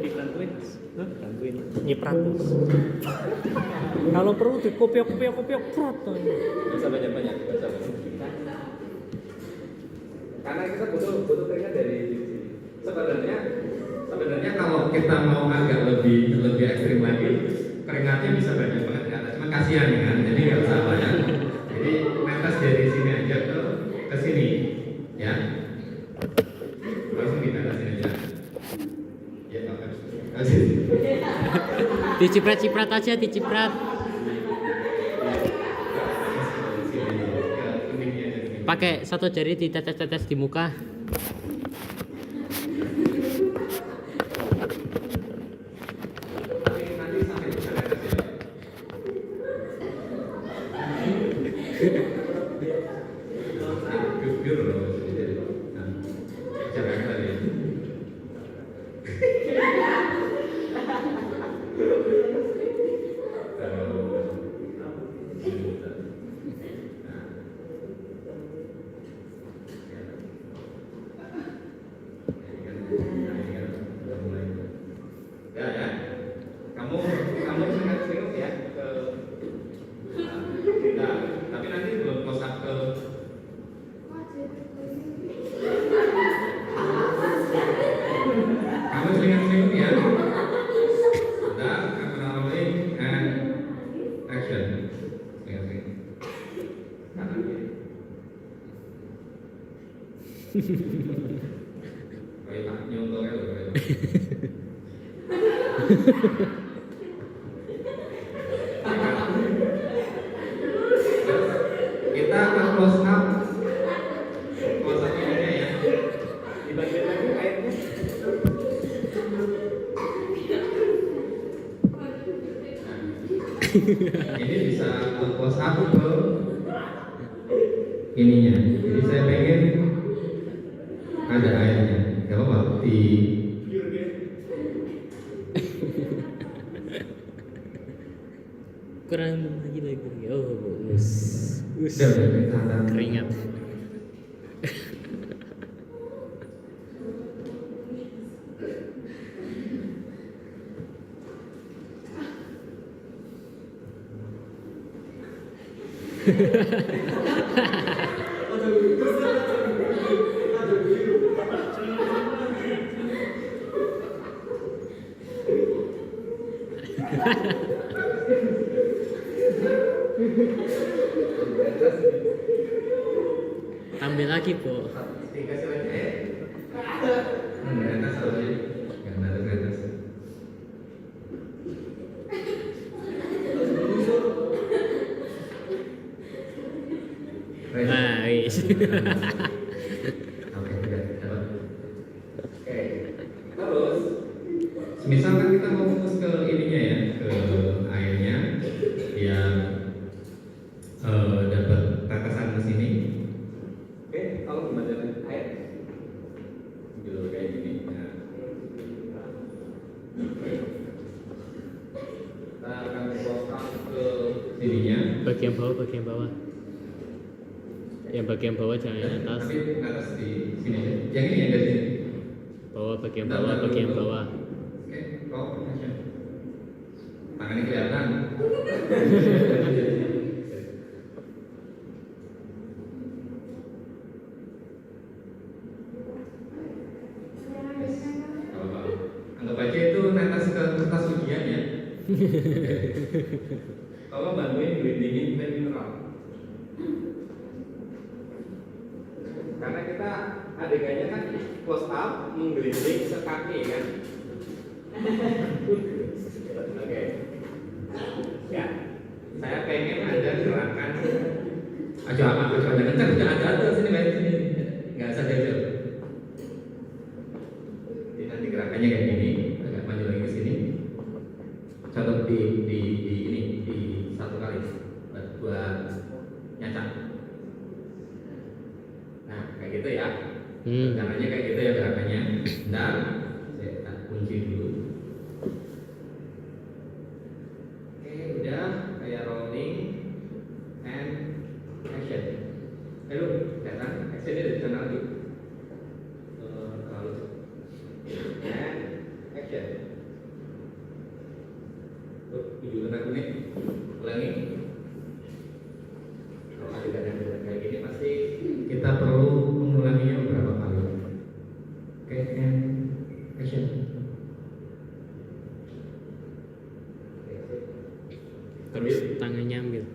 Dibantuin. Bantuin. Nyiprat. Kalau perlu dikopiok prot. Bisa banyak. Karena kita butuh keringat dari sini. Sebenarnya kalau kita mau agak lebih ekstrim lagi, keringatnya bisa banyak banget di atas. Cuma kasihan kan, jadi nggak usah banyak. Jadi netes dari sini aja ke sini, ya. Langsung ditetesin aja. Ya, kasih. Diciprat aja, diciprat. Pakai satu jari ditetes-tetes di muka. Nanti sampai di sana aja. Kayak tak nyontolnya loh kayak. Kita akan close up ininya ya. Dibagian lagi airnya. Ini bisa close up ke ininya. Jadi saya pengen ada airnya. Gak apa-apa di Kurang lagi. Oh, us. udah Keringat. Ambil lagi, Po. dikasih lagi air. Netes soalnya. Nggak netes. Nah, wis. Oke, udah dapat. Oke. Terus, misalkan kita mau fokus ke ininya ya, ke airnya, yang dapat tetesan ke sini. Oke, kalau membaca air, dulu kayak gini. Nah. Kita akan fokus ke sininya. Bagian bawah. Yang bagian bawah jangan yang atas. Tapi atas di sini aja. Yang ini yang dari sini. Bawah bagian bawah. Oke, kok aja. Tangannya kelihatan. Apa-apa. Anggap aja itu netes ke kertas ujian ya. Tolong bantuin blendingin pen mineral. Karena kita adegannya kan close up menggelinding sekaki kan. Oke. Ya, saya pengen ada gerakan. Aja jangan kencang, jangan jatuh sini main sini. Nggak usah jauh. Jadi nanti gerakannya kayak gini, agak maju lagi ke sini. Contoh di ini di satu kali buat nyacak. Nah, kayak gitu ya. Caranya kayak gitu ya gerakannya. Bentar, saya tak kunci dulu. Oke, udah kayak rolling and action. Ayo, datang. Actionnya dari sana lagi. Terlalu and action. Tuh, video kena kuning. Ulangi. Kalau adegan yang kayak gini pasti kita perlu mengulanginya beberapa kali. Oke, and action. Terus tangannya ambil.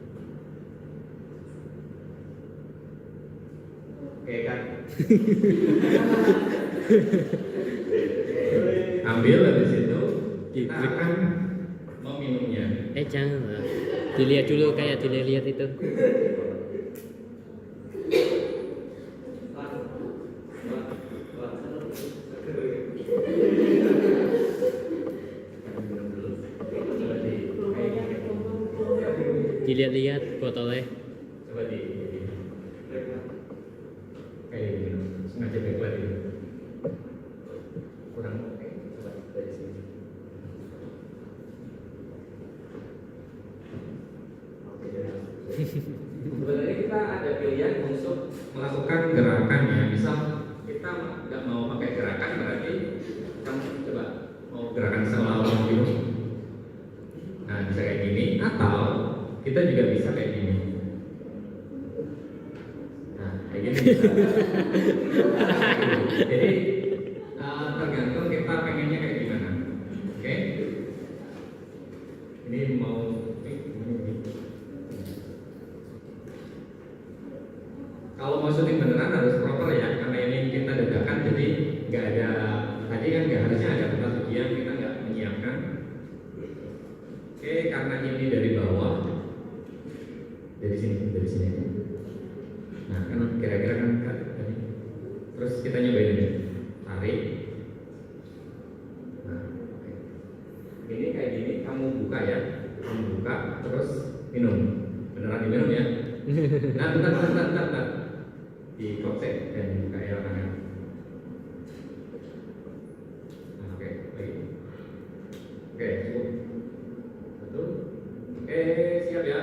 Oke kan? Ambil dari situ, kita akan meminumnya. Jangan lah. Dilihat dulu kayak dilihat itu. Dilihat-lihat botolnya. Coba di kayak gini, sengaja backlight itu. Kurang oke, coba dari sini. Oke, sebenarnya kita ada pilihan untuk melakukan gerakan ya. Misal kita nggak mau pakai gerakan, berarti kita coba mau gerakan seolah-olah gitu. Nah, bisa kayak gini, atau kita juga bisa kayak gini. Nah, kayak gini bisa. Jadi tergantung kita pengennya kayak gimana. Oke? Ini mau kalau mau syuting beneran harus proper ya, karena ini di sini. Nah kan kira-kira kan tadi. Terus kita nyobain ini, tarik. Nah, oke. Ini kayak gini, kamu buka ya, kamu buka, terus minum. Beneran diminum ya? Nah, di kocek dan buka ya tangan. Nah, oke, lagi. Oke, cukup. Betul. Oke, siap ya.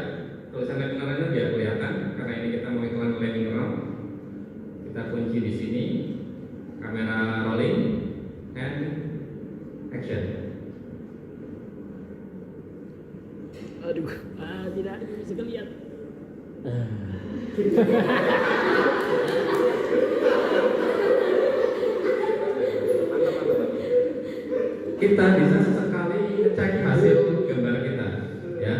Tulisan mineralnya biar kelihatan karena ini kita mau iklan oleh mineral. Kita kunci di sini. Kamera rolling and action. Aduh, tidak bisa lihat. Kita bisa sesekali cek hasil gambar kita, ya.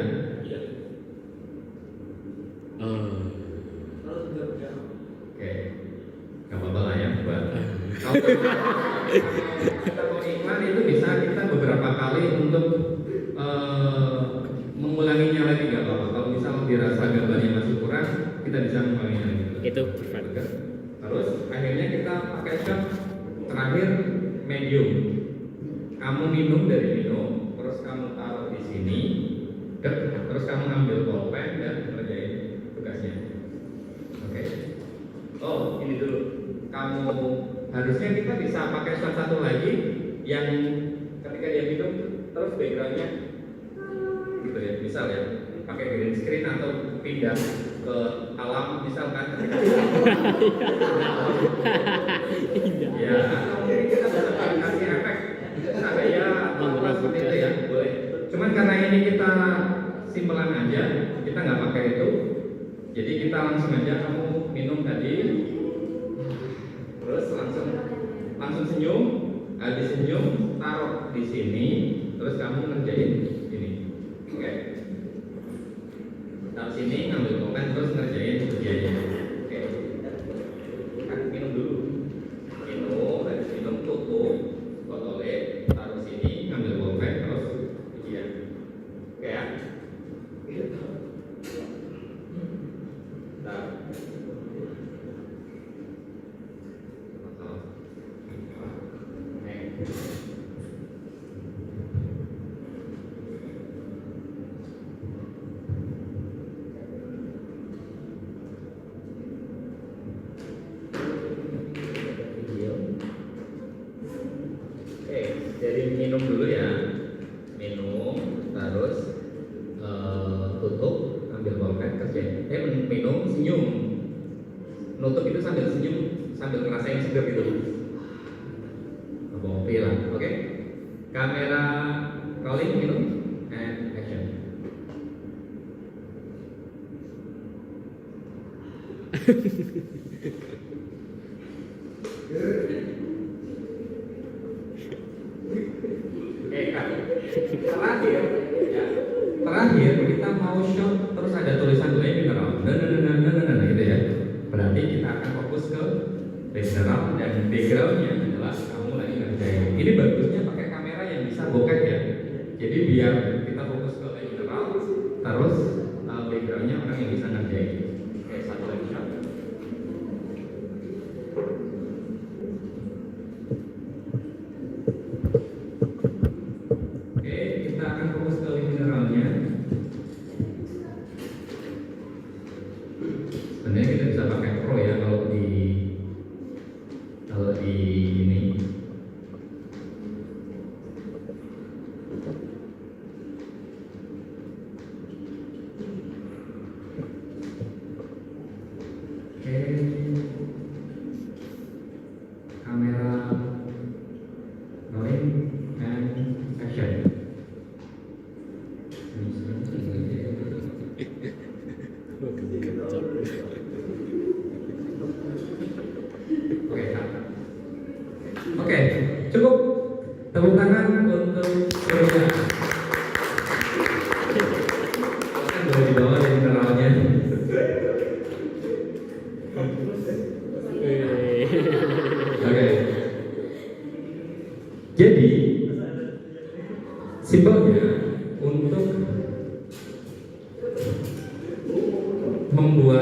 Oke, nggak apa-apa lah ya buat. Kalau kita mau iklan itu bisa kita beberapa kali untuk mengulanginya lagi nggak apa-apa. Kalau misal dirasa gambarnya masih kurang, kita bisa mengulanginya lagi. Itu perfect. Terus akhirnya kita pakai shot terakhir medium. Kamu minum dari minum, terus kamu taruh di sini, terus kamu ambil pulpen dan kerjain tugasnya. Oke. Oh, ini dulu. Kamu harusnya kita bisa pakai shot satu lagi yang ketika dia minum terus backgroundnya gitu ya, misal ya pakai green screen atau pindah ke alam misalkan ya, atau mungkin kita bisa kasih efek cahaya atau seperti itu ya, boleh. Cuman karena ini kita simpelan aja, kita nggak pakai itu, jadi kita langsung aja kamu minum tadi, terus langsung senyum, habis senyum taruh di sini, terus kamu ngerjain ini, oke? Taruh sini, ngambil pulpen, terus ngerjain kerjanya, oke? Kan minum dulu, habis minum tutup botolnya, taruh sini, ngambil pulpen, terus ujian, oke ya? Jadi minum dulu ya, minum, terus tutup, ambil pulpen, kerja. Minum, senyum, nutup itu sambil senyum, sambil ngerasain seger gitu. Ngopi lah, oke? Kamera rolling, minum, and action. Terakhir kita mau shot terus ada tulisan mineral, gitu ya. Berarti kita akan fokus ke mineral dan backgroundnya adalah kamu lagi ngerjain. Ini bagusnya pakai kamera yang bisa bokeh ya. Jadi biar kita fokus ke mineral, terus backgroundnya orang yang bisa ngerjain. Oke, satu lagi shot. Kita akan fokus ke mineralnya. Sebenarnya kita bisa pakai pro ya kalau di ini. Kamera rolling and action. Oke, cukup. Tepuk tangan untuk Surya. Kan boleh dibawa dari mineralnya. Oke. Jadi simpelnya untuk membuat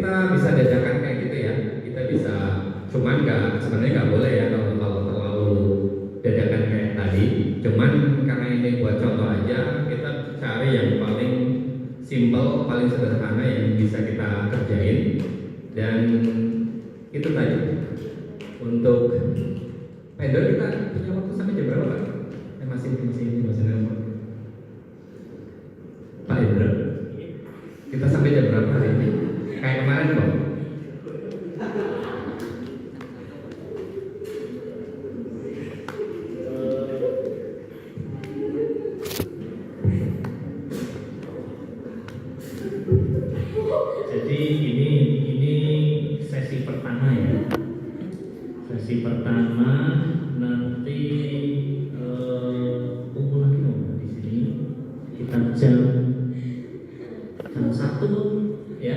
kita bisa dadakan kayak gitu ya. Kita bisa, cuman sebenarnya nggak boleh ya kalau terlalu dadakan kayak tadi. Cuman karena ini buat contoh aja, kita cari yang paling simple, paling sederhana yang bisa kita kerjain. Dan itu tadi untuk vendor kita punya waktu sampai jam berapa Pak? Masih nambah. Pak Indra, kita sampai jam berapa hari ini? Kayak kemarin kok. Jadi ini sesi pertama ya. Sesi pertama nanti kumpul lagi dong di sini. Kita jam 1 ya.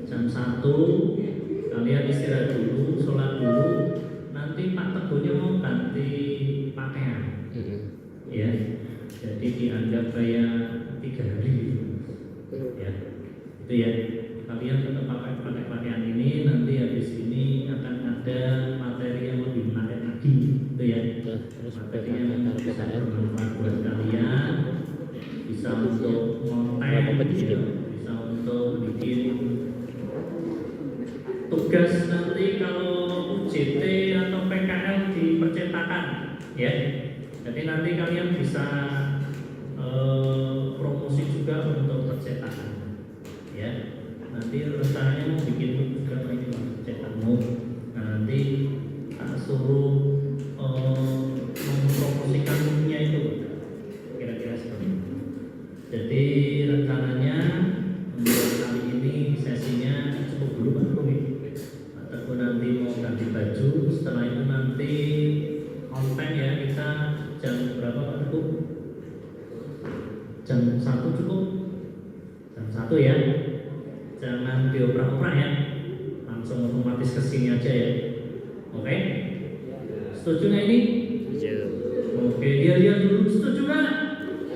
Jam 1 kalian istirahat dulu, sholat dulu. Nanti Pak Teguhnya mau ganti pakaian. Ya. Jadi dianggap kayak 3 hari. Ya. Itu ya. Kalian tetap pakai pakaian ini, nanti habis ini akan ada materi yang lebih menarik lagi. Itu ya. Materi yang bisa bermanfaat buat kalian, bisa untuk konten, bisa untuk bikin tugas nanti kalau UJT atau PKL di percetakan ya. Jadi nanti kalian bisa promosi juga untuk percetakan ya. Nanti rencananya mau bikin juga ini cetakmu. Nah nanti tak suruh mempromosikannya itu kira-kira seperti itu. Jadi rencananya untuk kali ini sesinya cukup dulu Pak Teguh. Pak Teguh nanti mau ganti baju. Setelah itu nanti konten ya, kita jam berapa Pak Teguh? Jam 1 cukup? Jam 1 ya. Jangan dioprak-oprak ya, langsung otomatis kesini aja ya. Oke? Setuju nggak ini? Setuju. Oke, dia dulu setuju nggak?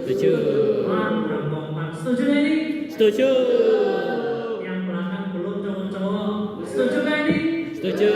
Setuju. Wah, kurang kompak. Setuju nggak ini? Setuju. Yang belakang belum cowok-cowok. Setuju nggak ini? Setuju.